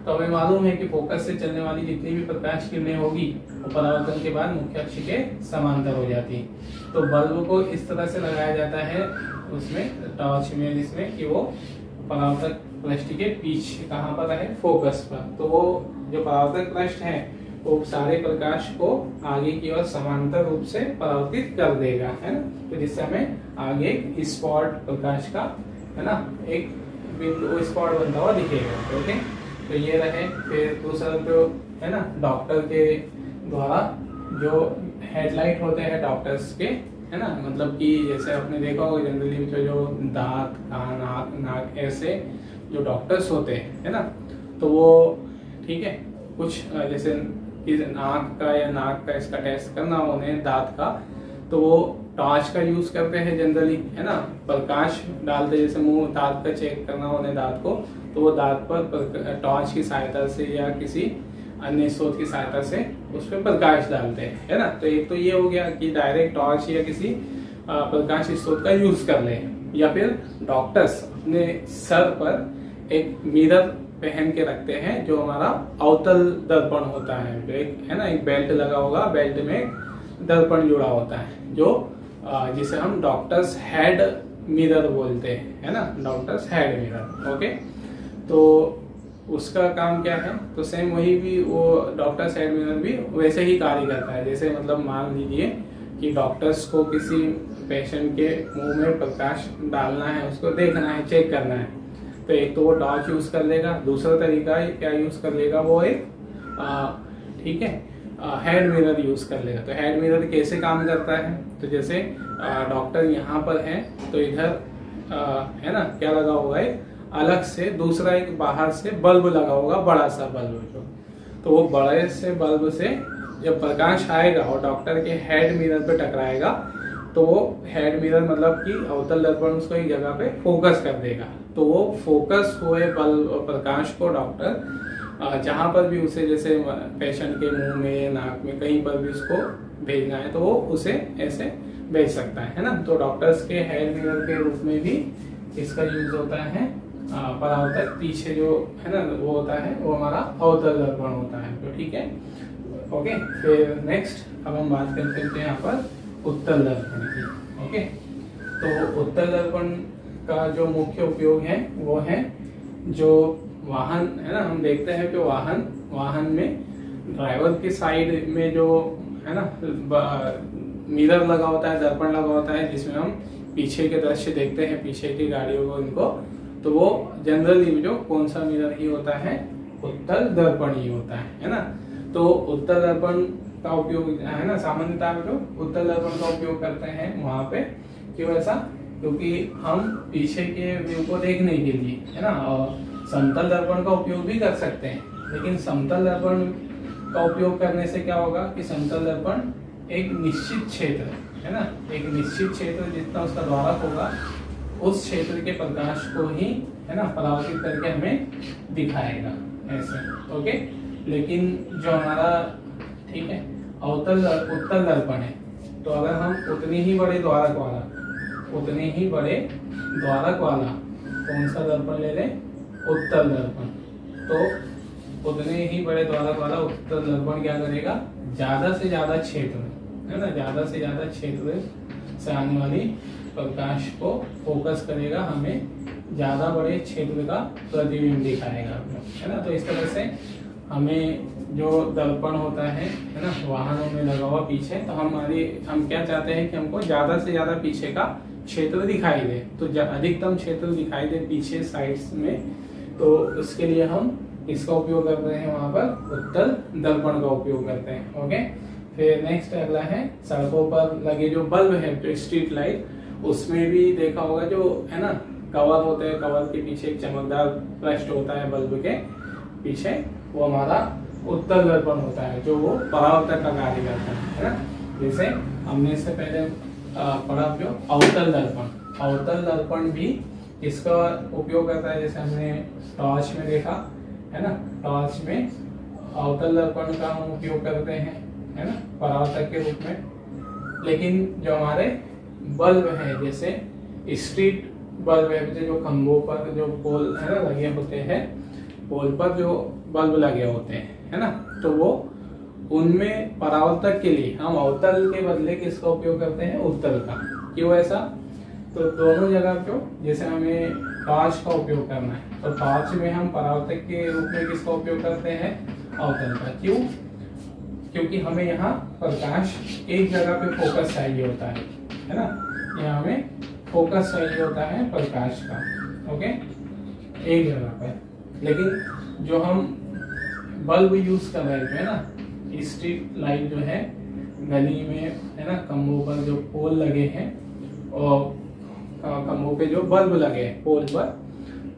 तो हमें मालूम है कि फोकस से चलने वाली जितनी भी प्रकाश किरणें होगी वो परावर्तन के बाद मुख्य अक्ष के समांतर हो जाती है। तो बल्ब को इस तरह से लगाया जाता है उसमें, टॉर्च में, जिसमें कि वो परावर्तक पृष्ठ के पीछे कहाँ पर है, फोकस पर। तो वो जो परावर्तक पृष्ठ है वो सारे प्रकाश को आगे की ओर समांतर रूप से परावर्तित कर देगा, है ना। तो जिससे हमें आगे एक स्पॉट प्रकाश का, है ना, एक बिंदु स्पॉट बनता हुआ दिखेगा। ओके, तो ये रहे। फिर दूसरा जो है ना, डॉक्टर के द्वारा जो हेडलाइट होते हैं डॉक्टर्स के, है ना, मतलब कि जैसे आपने देखा होगा जनरली जो दांत, कान, आँख, नाक, ऐसे जो डॉक्टर्स होते हैं, है ना, तो वो, ठीक है, कुछ जैसे कि आँख का या नाक का इसका टेस्ट करना हो उन्हें, दांत का, तो वो टॉर्च का यूज करते हैं जनरली, है ना। प्रकाश डालते, जैसे मुंह दांत का चेक करना हो उन्हें, दांत को, तो वो दांत पर टॉर्च की सहायता से या किसी अन्य स्रोत की सहायता से उस पर प्रकाश डालते हैं, है ना। तो एक तो ये हो गया कि डायरेक्ट टॉर्च या किसी प्रकाश स्रोत का यूज कर ले, या फिर डॉक्टर्स अपने सर पर एक मिरर पहन के रखते हैं जो हमारा अवतल दर्पण होता है, जो एक है ना, एक बेल्ट लगा होगा, बेल्ट में दर्पण जुड़ा होता है, जो जिसे हम डॉक्टर्स हेड मिरर बोलते हैं, है ना, डॉक्टर्स हेड मिरर। ओके, तो उसका काम क्या है, तो सेम वही भी वो डॉक्टर्स हेड मिरर भी वैसे ही कार्य करता है। जैसे मतलब मान लीजिए कि डॉक्टर्स को किसी पेशेंट के मुंह में प्रकाश डालना है, उसको देखना है, चेक करना है, तो एक तो वो टॉर्च यूज कर लेगा, दूसरा तरीका क्या यूज कर लेगा, वो एक ठीक है हेड मिरर यूज कर लेगा। तो हेड मिरर कैसे काम करता है, तो जैसे डॉक्टर यहाँ पर है, तो इधर है ना क्या लगा होगा, एक अलग से दूसरा एक बाहर से बल्ब लगा होगा, बड़ा सा बल्ब जो, तो वो बड़े से बल्ब से जब प्रकाश आएगा और डॉक्टर के हेड मिरर पे टकराएगा, तो वो हेड मिरर मतलब कि अवतल दर्पण उसको एक जगह पे फोकस कर देगा। तो वो फोकस हुए बल्ब प्रकाश को डॉक्टर जहाँ पर भी उसे, जैसे पेशेंट के मुंह में, नाक में, कहीं पर भी उसको भेजना है, तो वो उसे ऐसे भेज सकता है ना। तो डॉक्टर्स के हेड मिरर के रूप में भी इसका यूज होता है। परावर्तक पीछे जो है ना वो होता है, वो हमारा अवतल दर्पण होता है। तो ठीक है, ओके। फिर नेक्स्ट अब हम बात करते हैं यहाँ पर उत्तल दर्पण की। ओके, तो उत्तल दर्पण का जो मुख्य उपयोग है वो है, जो वाहन है ना, हम देखते हैं कि वाहन में ड्राइवर की साइड में जो है ना मिरर लगा होता है, दर्पण लगा होता है, जिसमें हम पीछे के दृश्य देखते हैं, पीछे की गाड़ियों को, इनको, तो वो जनरली जो कौन सा मिरर ही होता है, उत्तल दर्पण ही होता है ना। तो उत्तल दर्पण का उपयोग है ना, सामान्यतः जो उत्तल दर्पण का उपयोग करते हैं वहां पे, क्यों ऐसा, क्योंकि हम पीछे के व्यू को देखने के लिए, है ना। और समतल दर्पण का उपयोग भी कर सकते हैं, लेकिन समतल दर्पण का उपयोग करने से क्या होगा कि समतल दर्पण एक निश्चित क्षेत्र, है ना, एक निश्चित क्षेत्र जितना उसका द्वारक होगा, उस क्षेत्र के प्रकाश को ही, है ना, परावर्तित करके हमें दिखाएगा ऐसे। ओके, लेकिन जो हमारा ठीक है उत्तल दर्पण है, तो अगर हम उतने ही बड़े द्वारक वाला कौन सा दर्पण ले लें, उत्तल दर्पण, तो उतने ही बड़े द्वारक वाला उत्तल दर्पण क्या करेगा, ज्यादा से ज्यादा क्षेत्र, है ना, ज्यादा से ज्यादा क्षेत्र से आने वाली प्रकाश को फोकस करेगा, हमें ज्यादा बड़े क्षेत्र का प्रतिबिंब दिखाएगा, है ना। तो इस तरह से हमें जो दर्पण होता है ना, वाहनों में लगा हुआ पीछे, तो हम क्या चाहते हैं कि हमको ज्यादा से ज्यादा पीछे का क्षेत्र दिखाई दे, तो अधिकतम क्षेत्र दिखाई दे पीछे साइड्स में, तो उसके लिए हम इसका उपयोग करते हैं, वहां पर उत्तल दर्पण का उपयोग करते हैं। ओके, फिर नेक्स्ट अगला है सड़कों पर लगे जो बल्ब है, जो स्ट्रीट लाइट, उसमें भी देखा होगा जो है ना कवर होते हैं, कवर के पीछे एक चमकदार पृष्ठ होता है बल्ब के पीछे, वो हमारा उत्तल दर्पण होता है, जो वो परावर्तक का कार्य करता है ना। जैसे हमने इससे पहले पढ़ा जो अवतल दर्पण भी इसका उपयोग करता है, जैसे हमने टॉर्च में देखा है ना, टॉर्च में अवतल दर्पण का हम उपयोग करते हैं, है ना, परावर्तक के रूप में। लेकिन जो हमारे बल्ब है, जैसे स्ट्रीट बल्ब है, जो खंभों पर जो पोल है ना लगे होते हैं, पोल पर जो बल्ब लगे होते हैं, है ना, तो वो उनमें परावर्तक के लिए हम अवतल के बदले किसका उपयोग करते हैं, उत्तल का। क्यों ऐसा, तो दोनों जगह क्यों, जैसे हमें टॉर्च का उपयोग करना है, तो टॉर्च में हम परावर्तक के रूप में किसका उपयोग करते हैं, अवतल का। क्यों, क्योंकि हमें यहाँ प्रकाश एक जगह पे फोकस चाहिए होता है ना, यहाँ हमें फोकस चाहिए होता है प्रकाश का, ओके, एक जगह पर। लेकिन जो हम बल्ब यूज कर रहे थे ना, स्ट्रीट लाइट जो है गली में, है ना, खंभों पर जो पोल लगे हैं और खंभों पे जो बल्ब लगे हैं पोल पर,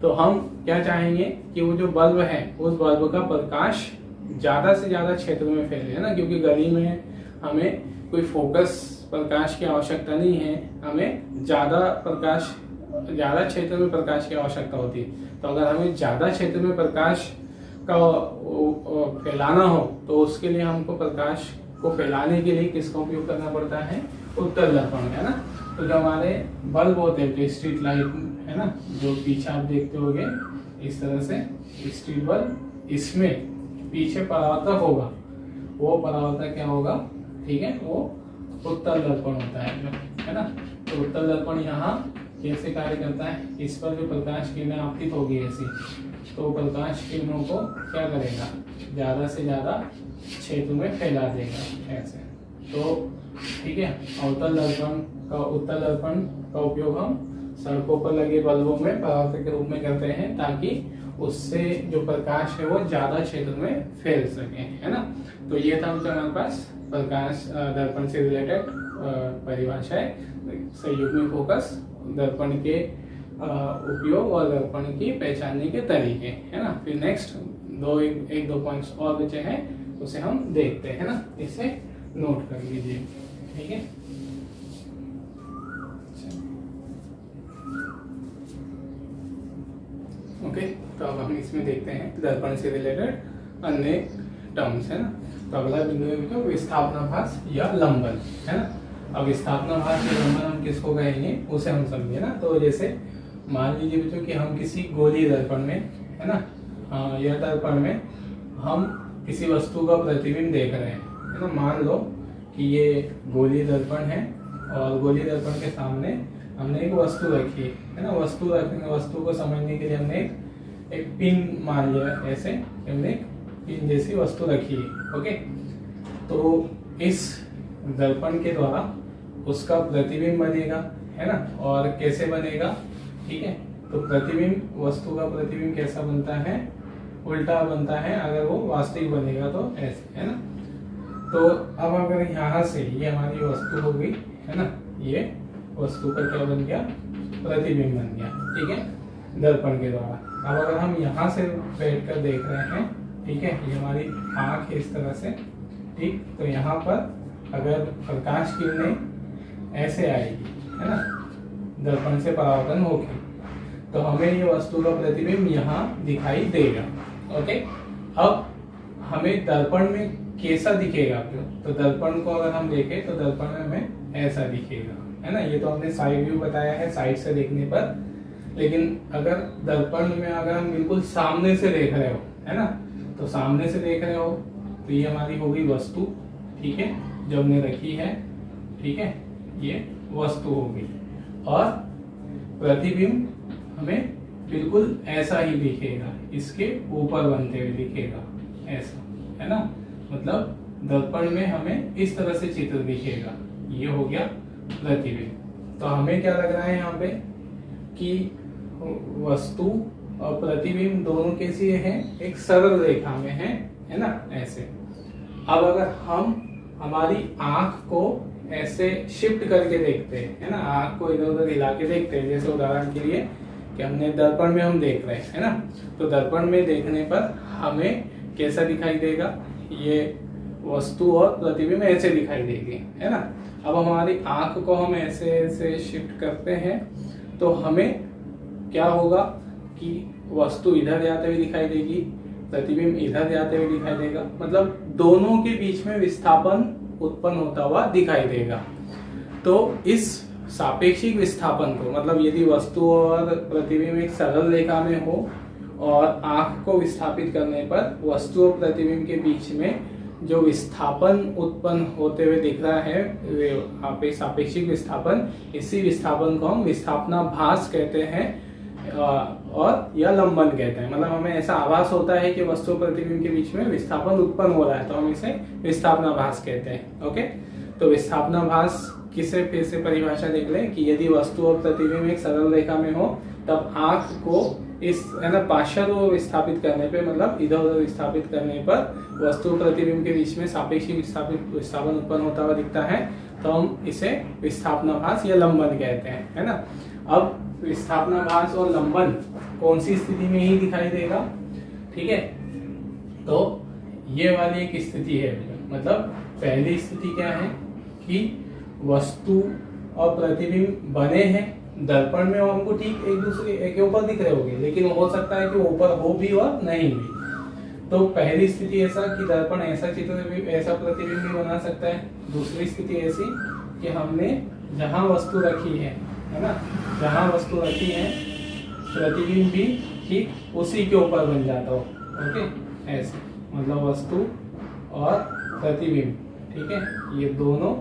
तो हम क्या चाहेंगे कि वो जो बल्ब है उस बल्ब का प्रकाश ज़्यादा से ज़्यादा क्षेत्र में फैले, है ना, क्योंकि गली में हमें कोई फोकस प्रकाश की आवश्यकता नहीं है, हमें ज़्यादा क्षेत्र में प्रकाश की आवश्यकता होती है। तो अगर हमें ज़्यादा क्षेत्र में प्रकाश का फैलाना हो तो उसके लिए हमको प्रकाश को फैलाने के लिए किसका उपयोग करना पड़ता है, उत्तल दर्पण, है ना। तो जो हमारे बल्ब होते हैं, स्ट्रीट लाइट, है ना, जो पीछे आप देखते होंगे इस तरह से स्ट्रीट बल्ब, इसमें पीछे परावर्तक होगा, वो परावर्तक क्या होगा, ठीक है, वो उत्तल दर्पण होता है ना। तो उत्तल दर्पण यहाँ कैसे कार्य करता है, इस पर जो प्रकाश किरणें आपतित होगी ऐसी, तो प्रकाश किरणों को क्या करेगा, ज़्यादा से ज़्यादा क्षेत्र में फैला देगा ऐसे। तो ठीक है, उत्तल दर्पण का उपयोग हम सड़कों पर लगे बल्बों में परावर्तक के रूप में करते हैं, ताकि उससे जो प्रकाश है वो ज़्यादा क्षेत्र में फैल सके, है ना। तो ये था हमारे पास प्रकाश दर्पण से रिलेटेड परिभाषाएं, संयुग्मिक फोकस, दर्पण के उपयोग और दर्पण की पहचानने के तरीके, है ना। फिर नेक्स्ट एक दो पॉइंट्स और बचे हैं, उसे हम देखते हैं ना, इसे नोट कर लीजिए, ठीक है। ओके, तो अब हम इसमें देखते हैं दर्पण से रिलेटेड अन्य टर्म्स, है ना। तो अगला बिंदु है तो विस्थापनाभास या लंबन, है ना। अब विस्थापनाभास या लंबन हम किसको कहेंगे उसे हम समझे ना। तो जैसे मान लीजिए बच्चों कि हम किसी गोलीय दर्पण में, है ना, यह दर्पण में हम किसी वस्तु का प्रतिबिंब देख रहे हैं, है ना। मान लो कि ये गोलीय दर्पण है और गोलीय दर्पण के सामने हमने एक वस्तु रखी है ना। वस्तु को समझने के लिए हमने एक पिन मान लिया, ऐसे हमने एक पिन जैसी वस्तु रखी है, ओके। तो इस दर्पण के द्वारा उसका प्रतिबिंब बनेगा, है ना। और कैसे बनेगा, ठीक है। तो प्रतिबिंब, वस्तु का प्रतिबिंब कैसा बनता है, उल्टा बनता है, अगर वो वास्तविक बनेगा तो ऐसे, है ना। तो अब अगर यहाँ से ये हमारी वस्तु हो गई, है ना, ये वस्तु का क्या बन गया, प्रतिबिंब बन गया, ठीक है, दर्पण के द्वारा। अब अगर हम यहाँ से बैठकर देख रहे हैं, ठीक है, ये हमारी आँख है इस तरह से, ठीक। तो यहाँ पर अगर प्रकाश किरणें ऐसे आएगी, है ना, दर्पण से परावर्तन होगी, तो हमें ये वस्तु का प्रतिबिंब यहाँ दिखाई देगा, ओके। अब हमें दर्पण में कैसा दिखेगा, तो दर्पण को अगर हम देखें तो दर्पण में हमें ऐसा दिखेगा, है ना। ये तो हमने साइड व्यू बताया है, साइड से देखने पर। लेकिन अगर दर्पण में अगर हम बिल्कुल सामने से देख रहे हो, है ना, तो सामने से देख रहे हो तो ये हमारी हो गई वस्तु, ठीक है, जो हमने रखी है, ठीक है, ये वस्तु हो गई। और प्रतिबिंब हमें बिल्कुल ऐसा ही दिखेगा, इसके ऊपर बनते हुए दिखेगा, ऐसा, है ना। मतलब दर्पण में हमें इस तरह से चित्र दिखेगा, ये हो गया प्रतिबिंब। तो हमें क्या लग रहा है यहाँ पे कि वस्तु और प्रतिबिंब दोनों कैसी है, एक सरल रेखा में है ना, ऐसे। अब अगर हम हमारी आंख को ऐसे शिफ्ट करके देखते हैं, है ना, आंख को इधर उधर हिला के देखते हैं, जैसे उदाहरण के लिए कि हमने दर्पण में हम देख रहे हैं, है ना। तो दर्पण में देखने पर हमें कैसा दिखाई देगा, ये वस्तु और प्रतिबिंब ऐसे दिखाई देगी, है ना। अब हमारी आंख को हम ऐसे ऐसे शिफ्ट करते हैं तो हमें क्या होगा कि वस्तु इधर जाते हुए दिखाई देगी, प्रतिबिंब इधर जाते हुए दिखाई देगा, मतलब दोनों के बीच में विस्थापन उत्पन्न होता हुआ दिखाई देगा। तो इस सापेक्षिक विस्थापन को, मतलब यदि वस्तु और प्रतिबिंब एक सरल रेखा में हो और आंख को विस्थापित करने पर वस्तु और प्रतिबिंब के बीच में जो विस्थापन उत्पन्न होते हुए दिख रहा है, सापेक्षिक विस्थापन, इसी विस्थापन को हम विस्थापनाभास कहते हैं और या लंबन कहते हैं। मतलब हमें ऐसा आभास होता है कि वस्तु और प्रतिबिंब के बीच में विस्थापन उत्पन्न हो रहा है, तो हम इसे विस्थापनाभास कहते हैं, ओके। तो विस्थापनाभास किसे फिर से परिभाषा देख लें कि यदि वस्तु और प्रतिबिंब एक सरल रेखा में हो तब आंख को इस, है ना, पार्श्व विस्थापित करने पे, मतलब इधर उधर विस्थापित करने पर वस्तु और प्रतिबिंब के बीच में सापेक्षिक विस्थापन उत्पन्न होता हुआ दिखता है, तो हम इसे विस्थापनाभास या लंबन कहते हैं, है ना। अब विस्थापनाभास और लंबन कौन सी स्थिति में ही दिखाई देगा, ठीक है। तो ये वाली एक स्थिति है। मतलब पहली स्थिति क्या है कि वस्तु और प्रतिबिंब बने हैं दर्पण में और हमको ठीक एक दूसरे के ऊपर दिख रहे होंगे, लेकिन हो सकता है कि ऊपर हो भी और नहीं भी। तो पहली स्थिति ऐसा कि दर्पण ऐसा चित्र भी, ऐसा प्रतिबिंब भी बना सकता है। दूसरी स्थिति ऐसी कि हमने जहां वस्तु रखी है ना, जहां वस्तु रखी है प्रतिबिंब भी ठीक उसी के ऊपर बन जाता हो। ओके, ऐसे मतलब वस्तु और प्रतिबिंब, ठीक है, ये दोनों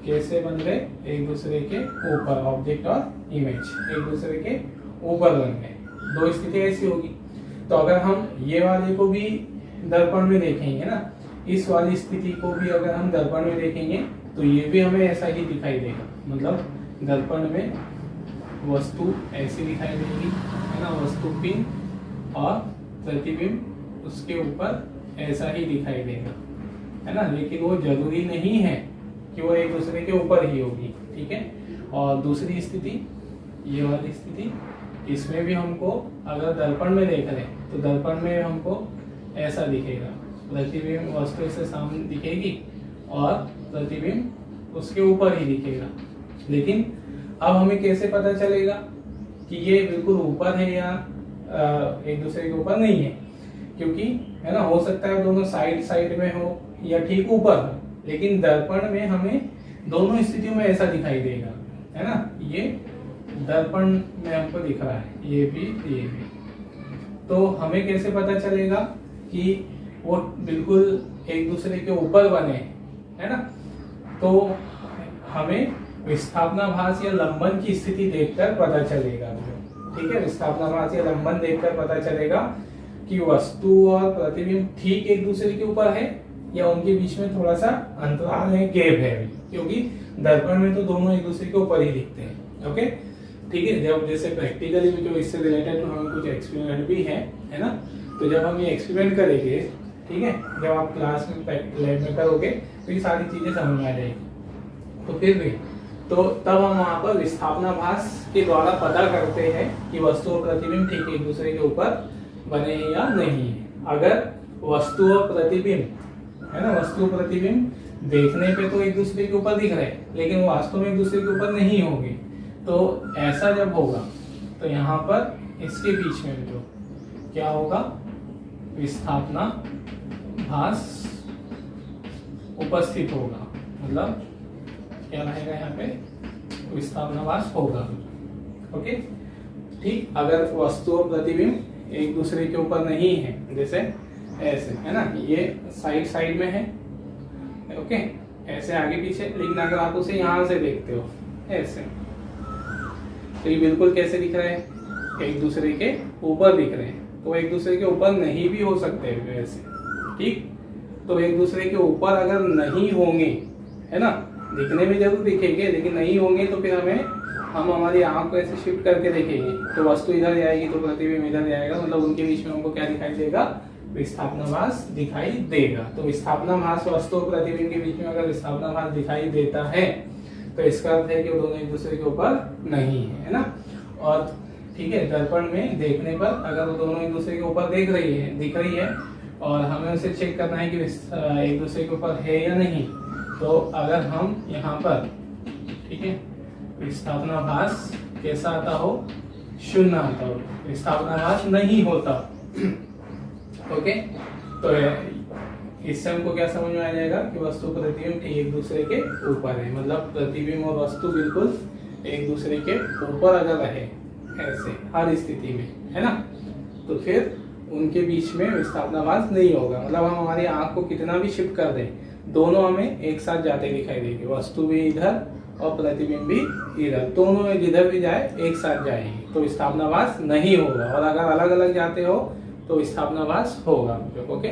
कैसे बन गए, एक दूसरे के ऊपर, ऑब्जेक्ट और इमेज एक दूसरे के ऊपर बन गए। दो स्थिति ऐसी होगी। तो अगर हम ये वाले को भी दर्पण में देखेंगे ना, इस वाली स्थिति को भी अगर हम दर्पण में देखेंगे तो ये भी हमें ऐसा ही दिखाई देगा। मतलब दर्पण में वस्तु ऐसी दिखाई देगी, है ना, वस्तु पिन और प्रतिबिंब उसके ऊपर ऐसा ही दिखाई देगा, है ना। लेकिन वो जरूरी नहीं है कि वो एक दूसरे के ऊपर ही होगी, ठीक है। और दूसरी स्थिति, ये वाली स्थिति, इसमें भी हमको अगर दर्पण में देख रहे हैं तो दर्पण में हमको ऐसा दिखेगा, प्रतिबिंब वस्तु से सामने दिखेगी और प्रतिबिंब उसके ऊपर ही दिखेगा। लेकिन अब हमें कैसे पता चलेगा कि ये बिल्कुल ऊपर है या एक दूसरे के ऊपर नहीं है? क्योंकि है ना, हो सकता है दोनों साइड साइड में हो या ठीक ऊपर हो, लेकिन दर्पण में हमें दोनों स्थितियों में ऐसा दिखाई देगा, है ना। ये दर्पण में हमको दिख रहा है, ये भी। तो हमें कैसे पता चलेगा कि वो बिल्कुल एक दूसरे के ऊपर बने, है ना। तो हमें विस्थापनाभास या लंबन की स्थिति देखकर पता चलेगा, ठीक है। विस्थापनाभास या लंबन देखकर पता चलेगा कि वस्तु और प्रतिबिंब ठीक एक दूसरे के ऊपर है या उनके बीच में थोड़ा सा अंतराल है, गैप है। क्योंकि दर्पण में तो दोनों एक दूसरे के ऊपर ही दिखते हैं। ओके, ठीक है। जब जैसे प्रैक्टिकली में जो इससे रिलेटेड हमें कुछ एक्सपेरिमेंट भी है ना, तो जब हम ये एक्सपेरिमेंट करेंगे, ठीक है, जब आप क्लास में लैब में करोगे तो ये सारी चीजें समझ में आ जाएगी। तो फिर भी तो तब हम वहाँ पर विस्थापनाभास के द्वारा पता करते हैं कि वस्तु और प्रतिबिंब ठीक एक दूसरे के ऊपर बने हैं या नहीं है। अगर वस्तु और प्रतिबिंब, है ना, वस्तु और प्रतिबिंब देखने पे तो एक दूसरे के ऊपर दिख रहे हैं, लेकिन वास्तव में एक दूसरे के ऊपर नहीं होंगे। तो ऐसा जब होगा तो यहाँ पर इसके बीच में जो क्या होगा, विस्थापनाभास उपस्थित होगा। मतलब क्या रहेगा यहाँ पे, विस्थापनाभास होगा। ओके, ठीक। अगर वस्तु और प्रतिबिंब एक दूसरे के ऊपर नहीं है, जैसे ऐसे, है ना, ये साइड साइड में है, ओके, ऐसे आगे पीछे, लेकिन अगर आप उसे यहाँ से देखते हो ऐसे, तो ये बिल्कुल कैसे दिख रहे हैं, एक दूसरे के ऊपर दिख रहे हैं। तो एक दूसरे के ऊपर नहीं भी हो सकते वैसे, ठीक। तो एक दूसरे के ऊपर अगर नहीं होंगे, है ना, दिखने में जरूर दिखेंगे, लेकिन नहीं होंगे तो फिर हम हमारी आंख को ऐसे शिफ्ट करके देखेंगे तो वस्तु इधर जाएगी तो प्रतिबिंब इधर जाएगा। मतलब उनके बीच में हमको क्या दिखाई देगा, विस्थापनाभास दिखाई देगा। तो विस्थापनाभास वस्तु और प्रतिबिंब के बीच में अगर विस्थापनाभास दिखाई देता है तो इसका अर्थ है कि वो दोनों एक दूसरे के ऊपर नहीं है ना। और ठीक है, दर्पण में देखने पर अगर वो दोनों एक दूसरे के ऊपर दिख रही है और हमें उसे चेक करना है कि एक दूसरे के ऊपर है या नहीं। तो अगर हम यहाँ पर, ठीक है, विस्थापनाभास कैसा आता हो, शून्य आता हो, विस्थापनाभास नहीं होता, ओके, तो इससे हमको क्या समझ में आ जाएगा कि वस्तु प्रतिबिंब एक दूसरे के ऊपर है। मतलब प्रतिबिंब और वस्तु बिल्कुल एक दूसरे के ऊपर अगर रहे ऐसे हर स्थिति में, है ना, तो फिर उनके बीच में विस्थापनाभास नहीं होगा। मतलब हम हमारी आंख को कितना भी शिफ्ट कर दें, दोनों हमें एक साथ जाते दिखाई देंगे, वस्तु भी इधर और प्रतिबिंब भी इधर, दोनों जिधर भी जाए एक साथ जाएगी, तो विस्थापनाभास नहीं होगा। और अगर अलग अलग जाते हो तो विस्थापनाभास होगा। ओके,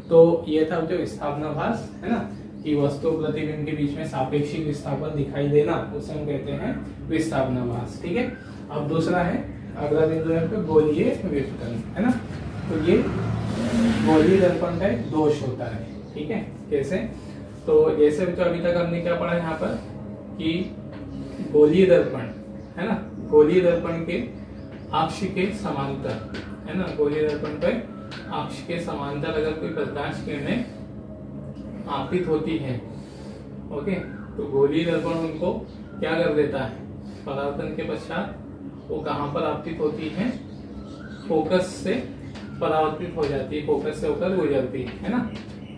तो ये था जो विस्थापनाभास, है ना, कि वस्तु प्रतिबिंब के बीच में सापेक्षिक विस्थापन दिखाई देना, उसे हम कहते हैं विस्थापनाभास। ठीक है, अब दूसरा है, अगला बिंदु है गोलीय विवर्तन, है ना। तो ये गोलीय दर्पण का एक दोष होता है। ठीक है, कैसे, तो जैसे तो अभी तक हमने क्या पढ़ा यहाँ पर कि गोलीय दर्पण, है ना, गोलीय दर्पण के अक्ष के समांतर, है ना, गोलीय दर्पण पे अक्ष के समांतर अगर कोई प्रकाश किरणें आपतित होती है, ओके, तो गोलीय दर्पण उनको क्या कर देता है, परावर्तन के पश्चात वो कहाँ पर आपतित होती है, फोकस से परावर्तित हो जाती है, फोकस से होकर गुजरती है ना,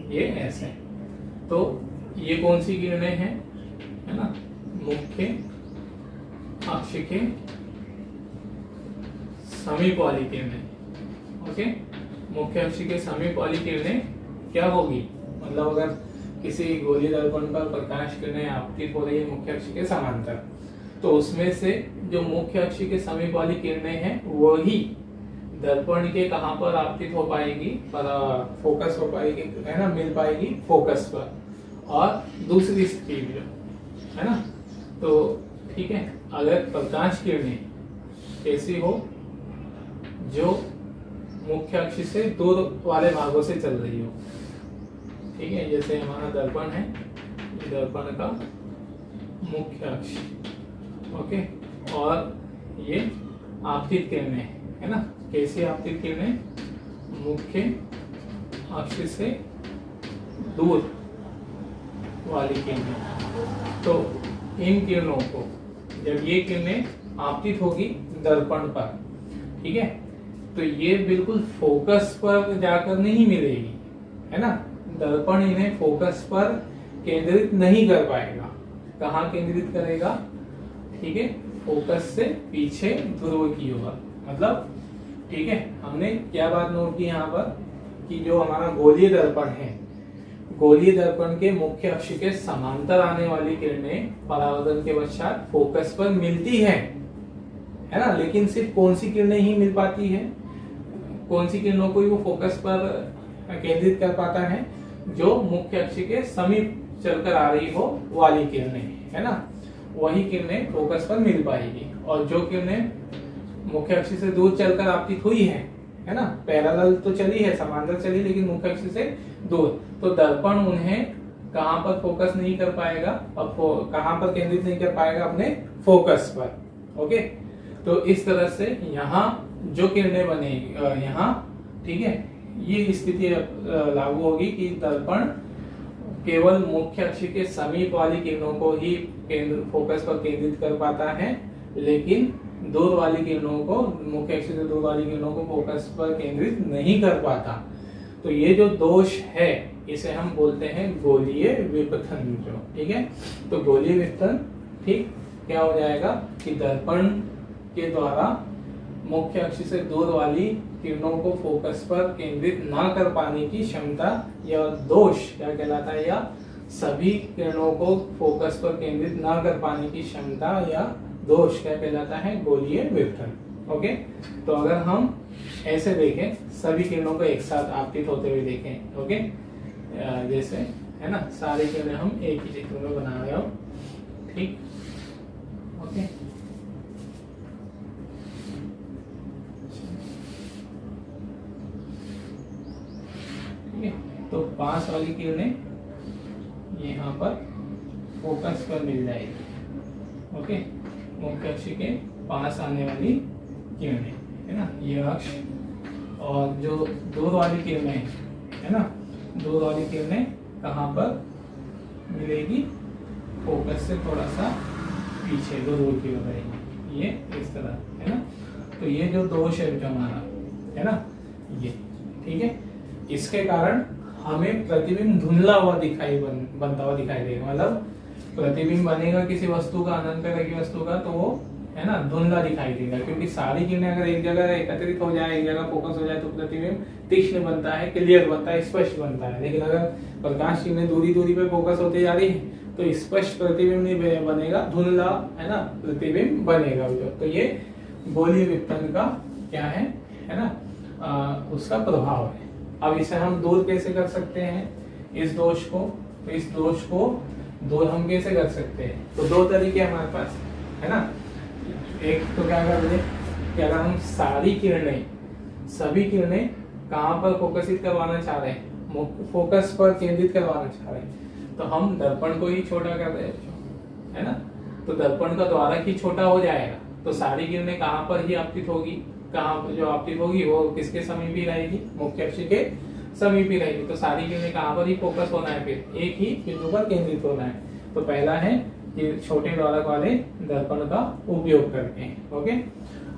ये ऐसे। तो ये कौन सी किरणें हैं, है ना, मुख्य अक्ष के समीप वाली किरणें, ओके। मुख्य अक्ष के समीप वाली किरणें क्या होगी, मतलब अगर किसी गोलीय दर्पण पर प्रकाश किरणें आपतित हो रही है मुख्य अक्ष के समांतर, तो उसमें से जो मुख्य अक्ष के समीप वाली किरणें हैं वही दर्पण के कहां पर आपतित हो पाएगी, फोकस हो पाएगी, है ना, मिल पाएगी फोकस पर। और दूसरी स्थिति जो है ना, तो ठीक है, अगर प्रकाश किरणें कैसी हो, जो मुख्य अक्ष से दूर वाले भागों से चल रही हो, ठीक है, जैसे हमारा दर्पण है, दर्पण का मुख्य अक्ष, ओके, और ये आपतित किरणें है ना, कैसी आपतित किरणें, मुख्य अक्ष से दूर वाली किरणें। तो इन किरणों को जब ये किरणें आपतित होगी दर्पण पर, ठीक है, तो ये बिल्कुल फोकस पर जाकर नहीं मिलेगी, है ना, दर्पण इन्हें फोकस पर केंद्रित नहीं कर पाएगा। कहाँ केंद्रित करेगा, ठीक है, फोकस से पीछे ध्रुव की ओर, मतलब ठीक है, हमने क्या बात नोट की यहाँ पर कि जो हमारा गोलीय दर्पण है, गोलीय दर्पण के मुख्य अक्ष के समांतर आने वाली किरणें परावर्तन के पश्चात फोकस पर मिलती है ना, लेकिन सिर्फ कौन सी किरणें ही मिल पाती है, कौन सी किरणों को वो फोकस पर केंद्रित कर पाता है, जो मुख्य अक्ष के समीप चलकर आ रही हो वाली किरणें, है ना, वही किरणें फोकस पर मिल पाएगी। और जो किरणें मुख्य अक्ष से दूर चलकर आपतित हुई है ना, पैरेलल तो चली है, समांतर चली, लेकिन मुख्य अक्ष से दूर, तो दर्पण उन्हें कहां पर फोकस नहीं कर पाएगा, और कहां पर केंद्रित नहीं कर पाएगा, अपने फोकस पर, ओके। तो इस तरह से यहाँ जो किरणें बनेगी यहाँ, ठीक है, ये स्थिति लागू होगी कि दर्पण केवल मुख्य अक्ष के समीप वाली किरणों को ही फोकस पर केंद्रित कर पाता है, लेकिन दूर वाली किरणों को, मुख्य अक्ष से दूर वाली किरणों को फोकस पर केंद्रित नहीं कर पाता। तो ये जो दोष है इसे हम बोलते हैं गोलीय विपथन, जो ठीक है। तो गोलीय विपथन, ठीक, क्या हो जाएगा कि दर्पण के द्वारा मुख्य अक्ष से दूर वाली किरणों को फोकस पर केंद्रित ना कर पाने की क्षमता या दोष क्या कहलाता है, या सभी किरणों को फोकस पर केंद्रित ना कर पाने की क्षमता या दोष क्या कहलाता है, गोलीय विपथन, ओके। तो अगर हम ऐसे देखें, सभी किरणों को एक साथ आपतित होते हुए देखें, ओके, जैसे है ना, सारी किरणें हम एक ही चित्र में बना रहे हो, ठीक, ओके। तो पास वाली किरणें यहाँ पर फोकस पर मिल जाएगी, ओके, मुख्य अक्ष के पास आने वाली किरणें, है ना, ये अक्ष, और जो दूर वाली किरणें है ना, दूर वाली किरणें कहाँ पर मिलेगी, फोकस से थोड़ा सा पीछे दूर की ओर रहेगी, ये इस तरह, है ना। तो ये जो दोष है जो हमारा, है ना, ये ठीक है, इसके कारण हमें प्रतिबिंब धुंधला हुआ बनता हुआ दिखाई देगा, मतलब प्रतिबिंब बनेगा किसी वस्तु का, अनंत तरह की वस्तु का, तो वो है ना धुंधला दिखाई देगा, क्योंकि सारी किरणें अगर एक जगह एकत्रित हो जाए, एक जगह फोकस हो जाए, तो प्रतिबिंब तीक्ष्ण बनता है, क्लियर बनता है, स्पष्ट बनता है। लेकिन अगर प्रकाश किरणें दूरी दूरी पे फोकस होते जा रही है, तो स्पष्ट प्रतिबिंब नहीं बनेगा, धुंधला, है ना, प्रतिबिंब बनेगा। तो ये गोलीय विपथन का क्या है ना, उसका प्रभाव है। अब इसे हम दूर कैसे कर सकते हैं, इस दोष को, तो इस दोष को दूर हम कैसे कर सकते हैं, तो दो तरीके हमारे पास, है ना। एक तो क्या कर दे कि अगर हम सारी किरणें, सभी किरणें कहाँ पर फोकसित करवाना चाह रहे हैं, फोकस पर केंद्रित करवाना चाह रहे हैं, तो हम दर्पण को ही छोटा कर रहे हैं, है ना। तो दर्पण का द्वारक ही छोटा हो जाएगा, तो सारी किरणें कहाँ पर ही आपतित होगी, कहाँ जो आपतित होगी वो किसके समीप ही रहेगी, मुख्य अक्ष के समीप ही रहेगी। तो सारी किरणें कहाँ पर ही फोकस होना है, फिर एक ही बिंदु पर केंद्रित होना है। तो पहला है कि छोटे दोलक वाले दर्पण का उपयोग करके, ओके।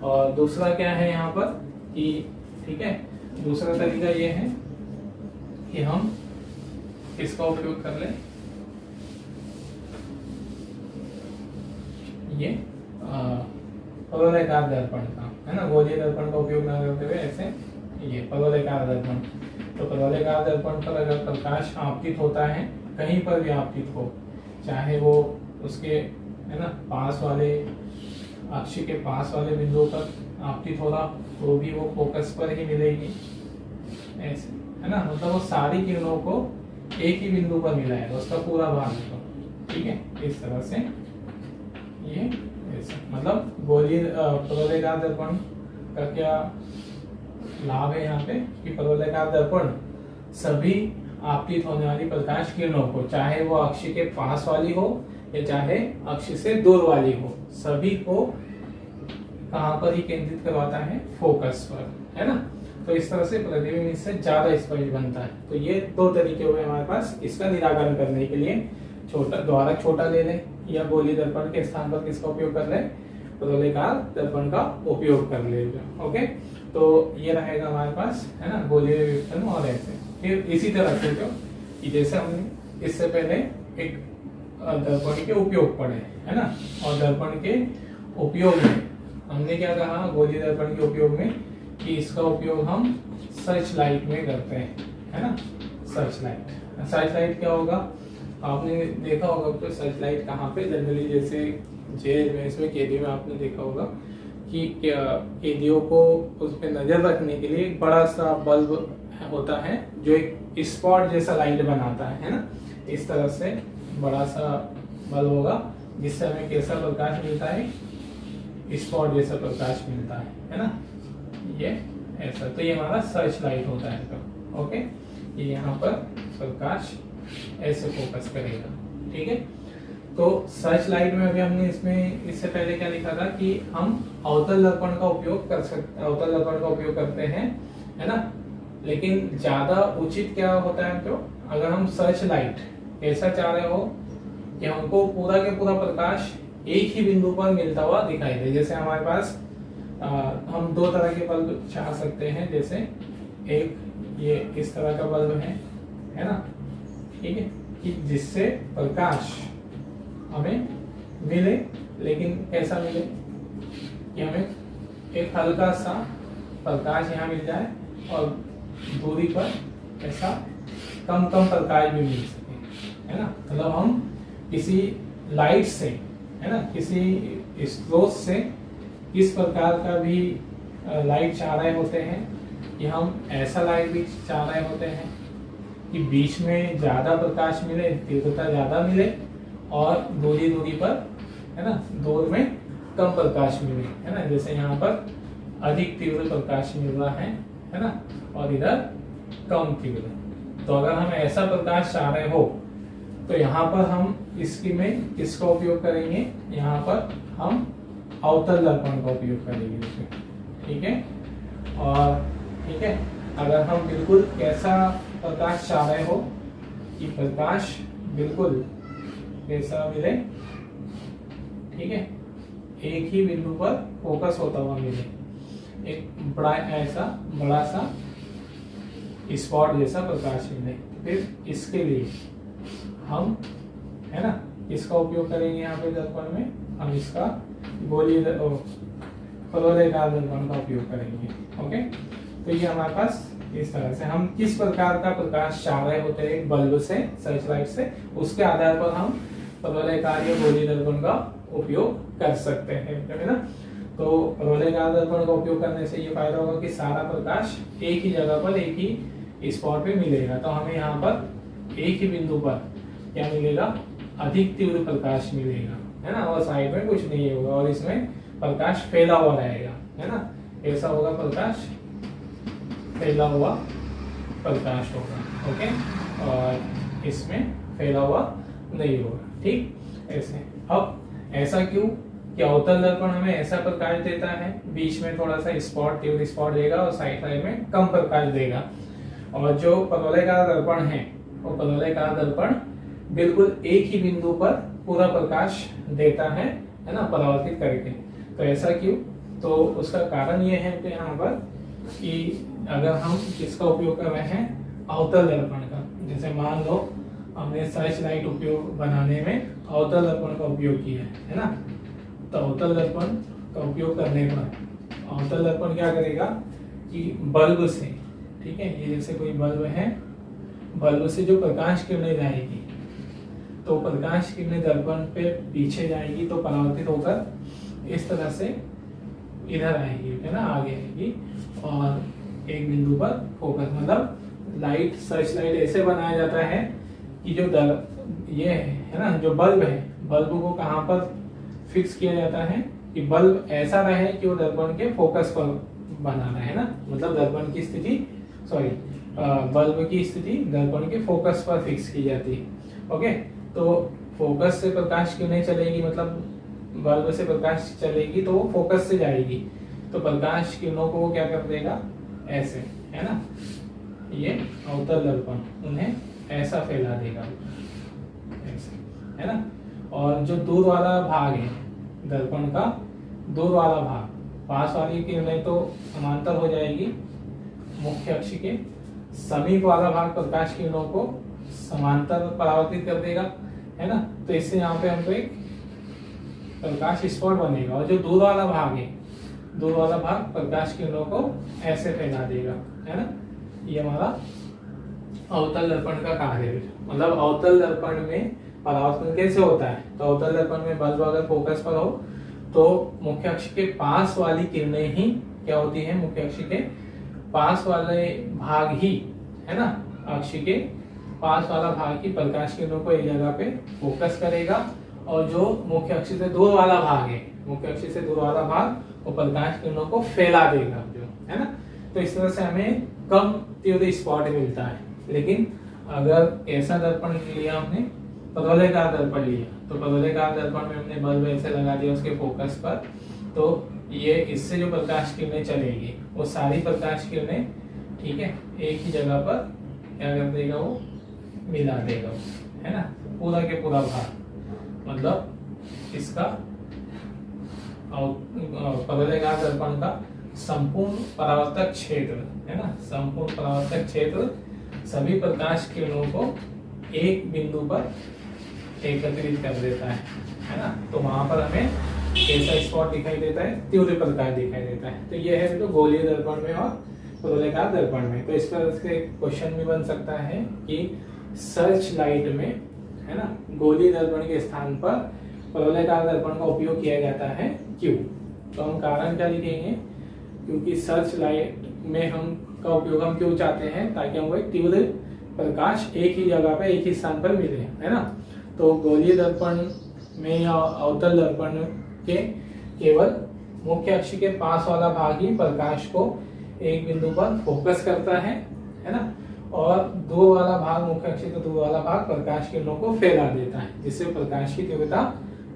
और दूसरा क्या है यहाँ पर कि ठीक है, दूसरा तरीका ये है कि हम इसका उपयोग कर लें, ये परवलयकार दर्पण का, है ना, गोलीय दर्पण का उपयोग ना करते हुए ऐसे ये परवलयकार दर्पण। तो परवलयकार दर्पण पर अगर प्रकाश आपतित होता है, कहीं पर भी आपतित हो, चाहे वो उसके, है ना, पास वाले अक्ष के पास वाले बिंदुओं पर आपतित हो रहा, तो भी वो फोकस पर ही मिलेगी, ऐसे, है ना। मतलब वो सारी किरणों को एक ही बिंदु पर मिलाएगा, उसका पूरा भाग को, ठीक है, इस तरह से ये ऐसे। मतलब गोलीय परवलयकार दर्पण का क्या लाभ है यहाँ पे कि परवलयकार दर्पण सभी आपतित होने वाली प्रकाश किरणों को, चाहे वो अक्ष के पास वाली हो या चाहे अक्ष से दूर वाली हो, सभी को कहाँ पर ही केंद्रित करवाता है, फोकस पर, है ना। तो इस तरह से प्रतिबिंब इससे ज्यादा स्पष्ट बनता है। तो ये दो तरीके हुए हमारे पास इसका निराकरण करने के लिए। छोटा द्वारक छोटा ले लें या गोलीय दर्पण के स्थान पर किसका उपयोग कर लें, परवलयकार दर्पण का उपयोग कर ले, ओके। तो ये रहेगा हमारे पास, है ना, गोलीय विवर्तन और ऐसे। फिर इसी तरह से जो कि जैसे हमने इससे पहले एक दर्पण के उपयोग पढ़े, है ना, और दर्पण के उपयोग में हमने क्या कहा, गोलीय दर्पण के उपयोग में कि इसका उपयोग हम सर्च लाइट में करते हैं, है ना। सर्च लाइट क्या होगा, आपने देखा होगा तो सर्च लाइट कहाँ पे जनरली, जैसे जेल में, इसमें कैदी में आपने देखा होगा कि कैदियों को उस पर नजर रखने के लिए एक बड़ा सा बल्ब होता है जो एक स्पॉट जैसा लाइट बनाता है ना। इस तरह से बड़ा सा बल्ब होगा जिससे हमें कैसा प्रकाश मिलता है, स्पॉट जैसा प्रकाश मिलता है ना, ये ऐसा। तो ये हमारा सर्च लाइट होता है, तो ओके, ये यहाँ पर प्रकाश ऐसे फोकस करेगा, ठीक है। तो सर्च लाइट में अभी हमने इसमें इससे पहले क्या लिखा था कि हम अवतल दर्पण का उपयोग कर सकते, अवतल दर्पण का उपयोग करते हैं, है ना। लेकिन ज्यादा उचित क्या होता है, तो अगर हम सर्च लाइट ऐसा चाह रहे हो कि हमको पूरा के पूरा प्रकाश एक ही बिंदु पर मिलता हुआ दिखाई दे, जैसे हमारे पास हम दो तरह के बल्ब चाह सकते हैं, जैसे एक ये इस तरह का बल्ब है ना, ठीक है, कि जिससे प्रकाश हमें मिले, लेकिन कैसा मिले कि हमें एक हल्का सा प्रकाश यहाँ मिल जाए और दूरी पर ऐसा कम प्रकाश भी मिल सके, है ना। मतलब हम किसी लाइट से, है ना, किसी स्रोत से इस प्रकार का भी लाइट चाह रहे होते हैं कि हम ऐसा लाइट भी चाह रहे होते हैं कि बीच में ज्यादा प्रकाश मिले, तीव्रता ज्यादा मिले, और दूरी पर, है ना, दूर में कम प्रकाश मिले, है ना। जैसे यहाँ पर अधिक तीव्र प्रकाश मिल रहा है ना, और इधर कम तीव्र। तो अगर हम ऐसा प्रकाश चाह रहे हो तो यहाँ पर हम इसकी में किसका उपयोग करेंगे, यहाँ पर हम अवतल दर्पण का उपयोग करेंगे, ठीक है। और ठीक है, अगर हम बिल्कुल कैसा प्रकाश चाह रहे हो कि प्रकाश बिल्कुल कैसा मिले, ठीक है, एक ही बिंदु पर फोकस होता हुआ मिले, एक बड़ा सा स्पॉट जैसा प्रकाश मिले। फिर इसके लिए हम, है ना, इसका उपयोग करेंगे यहाँ पे दर्पण में, हम इसका गोलीय परवलयकार दर्पण का उपयोग करेंगे, ओके। तो ये हमारे पास इस तरह से हम किस प्रकार का प्रकाश चाह रहे होते हैं बल्ब से, सर्च लाइट से, उसके आधार पर हम परवलयकार या गोलीय दर्पण का उपयोग कर सकते हैं, है ना। तो परवलयकार दर्पण का उपयोग करने से ये फायदा होगा कि सारा प्रकाश एक ही जगह पर, एक ही स्पॉट पे मिलेगा। तो हमें यहाँ पर एक ही बिंदु पर क्या मिलेगा, अधिक तीव्र प्रकाश मिलेगा, है ना, और साइड में कुछ नहीं होगा, और इसमें प्रकाश फैला हुआ रहेगा, है ना। ऐसा होगा, प्रकाश फैला हुआ प्रकाश होगा, ओके, और इसमें फैला हुआ नहीं होगा, ठीक। ऐसे अब ऐसा क्यों कि अवतल दर्पण हमें ऐसा प्रकाश देता है, बीच में थोड़ा सा स्पॉट तीव्र स्पॉट देगा और साइड साइड में कम प्रकाश देगा। और जो परवलयकार दर्पण है वो परवलयकार दर्पण बिल्कुल एक ही बिंदु पर पूरा प्रकाश देता है ना, परावर्तित करके। तो ऐसा क्यों? तो उसका कारण ये है कि यहाँ पर कि अगर हम किसका उपयोग कर रहे हैं, अवतल दर्पण का, जैसे मान लो हमने सर्च लाइट उपयोग बनाने में अवतल दर्पण का उपयोग किया है ना, तो अवतल दर्पण का उपयोग करने पर अवतल दर्पण क्या करेगा कि बल्ब से, ठीक है, ये जैसे कोई बल्ब है, बल्ब से जो प्रकाश किरणें जाएगी तो प्रकाश किरणें दर्पण पे पीछे जाएगी तो परावर्तित होकर इस तरह से इधर आएगी, है ना, आगे आएगी और एक बिंदु पर फोकस, मतलब लाइट, सर्च लाइट ऐसे बनाया जाता है कि जो ये है ना, जो बल्ब है, बल्ब को कहाँ पर फिक्स किया जाता है कि बल्ब ऐसा रहे कि वो दर्पण के फोकस पर बनाना है ना, मतलब दर्पण की स्थिति, बल्ब की स्थिति दर्पण के फोकस पर फिक्स की जाती है। ओके, तो फोकस से प्रकाश किरणें चलेगी, मतलब बल्ब से प्रकाश चलेगी तो वो फोकस से जाएगी, तो प्रकाश किरणों को वो क्या कर देगा, ऐसे, है ना, ये अवतल दर्पण उन्हें ऐसा फैला देगा, ऐसे, है ना। और जो दूर वाला भाग है दर्पण का, दूर वाला भाग, पास वाली किरणें तो समांतर हो जाएगी मुख्य अक्ष के, समीप वाला भाग प्रकाश किरणों को समांतर परावर्तित कर देगा, है ना। तो इससे यहाँ पे हमको एक प्रकाश स्पॉट बनेगा। और जो दूर वाला भाग है, दूर वाला भाग प्रकाश किरणों को ऐसे फैला देगा, है ना। ये हमारा अवतल दर्पण का कार्य है। मतलब अवतल दर्पण में परावर्तन कैसे होता है, तो अवतल दर्पण में बल्ब अगर फोकस पर हो तो मुख्य अक्ष के पास वाली किरणें ही क्या होती है, मुख्य अक्ष के पास वाले भाग ही, है ना, अक्ष के पास वाला भाग की प्रकाश किरणों को एक जगह पे फोकस करेगा, और जो मुख्य अक्ष से दूर वाला भाग है, मुख्य अक्ष से दूर वाला भाग वो प्रकाश किरणों को फैला देगा, जो है ना। तो इस तरह से हमें कम तीव्र स्पॉट मिलता है। लेकिन अगर ऐसा दर्पण लिया हमने, परवलयकार दर्पण लिया, तो परवलयकार दर्पण में हमने बल्ब ऐसे लगा दिया उसके फोकस पर, तो ये इससे जो प्रकाश किरणें चलेगी वो सारी प्रकाश किरणें, ठीक है, एक ही जगह पर क्या कर देगा, वो मिला देगा, है ना, पूरा के पूरा भाग। मतलब इसका परवलयकार दर्पण का संपूर्ण परावर्तक क्षेत्र, है ना, संपूर्ण परावर्तक क्षेत्र सभी प्रकाश किरणों को एक बिंदु पर एकत्रित कर देता है ना। तो वहां पर हमें कैसा स्पॉट दिखाई देता है, तीव्र प्रकाश दिखाई देता है। तो यह है तो गोलीय दर्पण में और परवलयकार दर्पण में। तो इस तरह से क्वेश्चन भी बन सकता है कि सर्च लाइट में, है ना, गोलीय दर्पण के स्थान पर परवलयकार दर्पण का उपयोग किया जाता है, क्यों? तो हम कारण क्या लिखेंगे, क्योंकि सर्च लाइट में हम का उपयोग हम क्यों चाहते हैं, ताकि हमको एक तीव्र प्रकाश एक ही जगह पे एक ही स्थान पर मिले, है ना। तो गोलीय दर्पण में या अवतल दर्पण के केवल मुख्य अक्ष के पास वाला भाग ही प्रकाश को एक बिंदु पर फोकस करता है ना, और दूर वाला भाग, मुख्य अक्ष के दूर वाला भाग प्रकाश किरणों को फैला देता है, जिससे प्रकाश की तीव्रता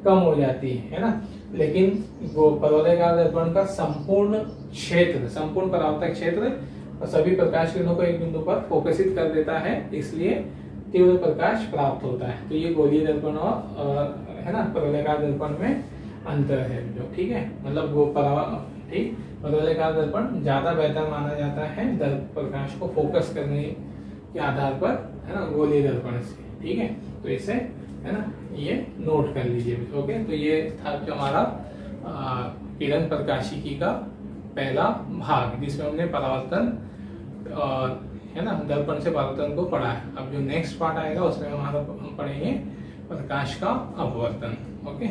कम हो जाती है ना। लेकिन वो परवलयकार दर्पण का संपूर्ण क्षेत्र, संपूर्ण परावर्तक क्षेत्र सभी प्रकाश किरणों को एक बिंदु पर फोकसित कर देता है, इसलिए तीव्र प्रकाश प्राप्त होता है। तो ये गोलीय दर्पण और है ना परवलयकार दर्पण में अंतर है, जो ठीक है, मतलब वो ठीक परवलयकार दर्पण ज्यादा बेहतर माना जाता है प्रकाश को फोकस करने के आधार पर, है ना, गोलीय दर्पण से, ठीक है। तो इसे, है ना, ये नोट कर लीजिए। ओके, तो ये था जो हमारा किरण प्रकाशिकी का पहला भाग, जिसमें हमने परावर्तन और, है ना, दर्पण से परावर्तन को पढ़ा है। अब जो नेक्स्ट पार्ट आएगा उसमें हम पढ़ेंगे प्रकाश का अपवर्तन। ओके।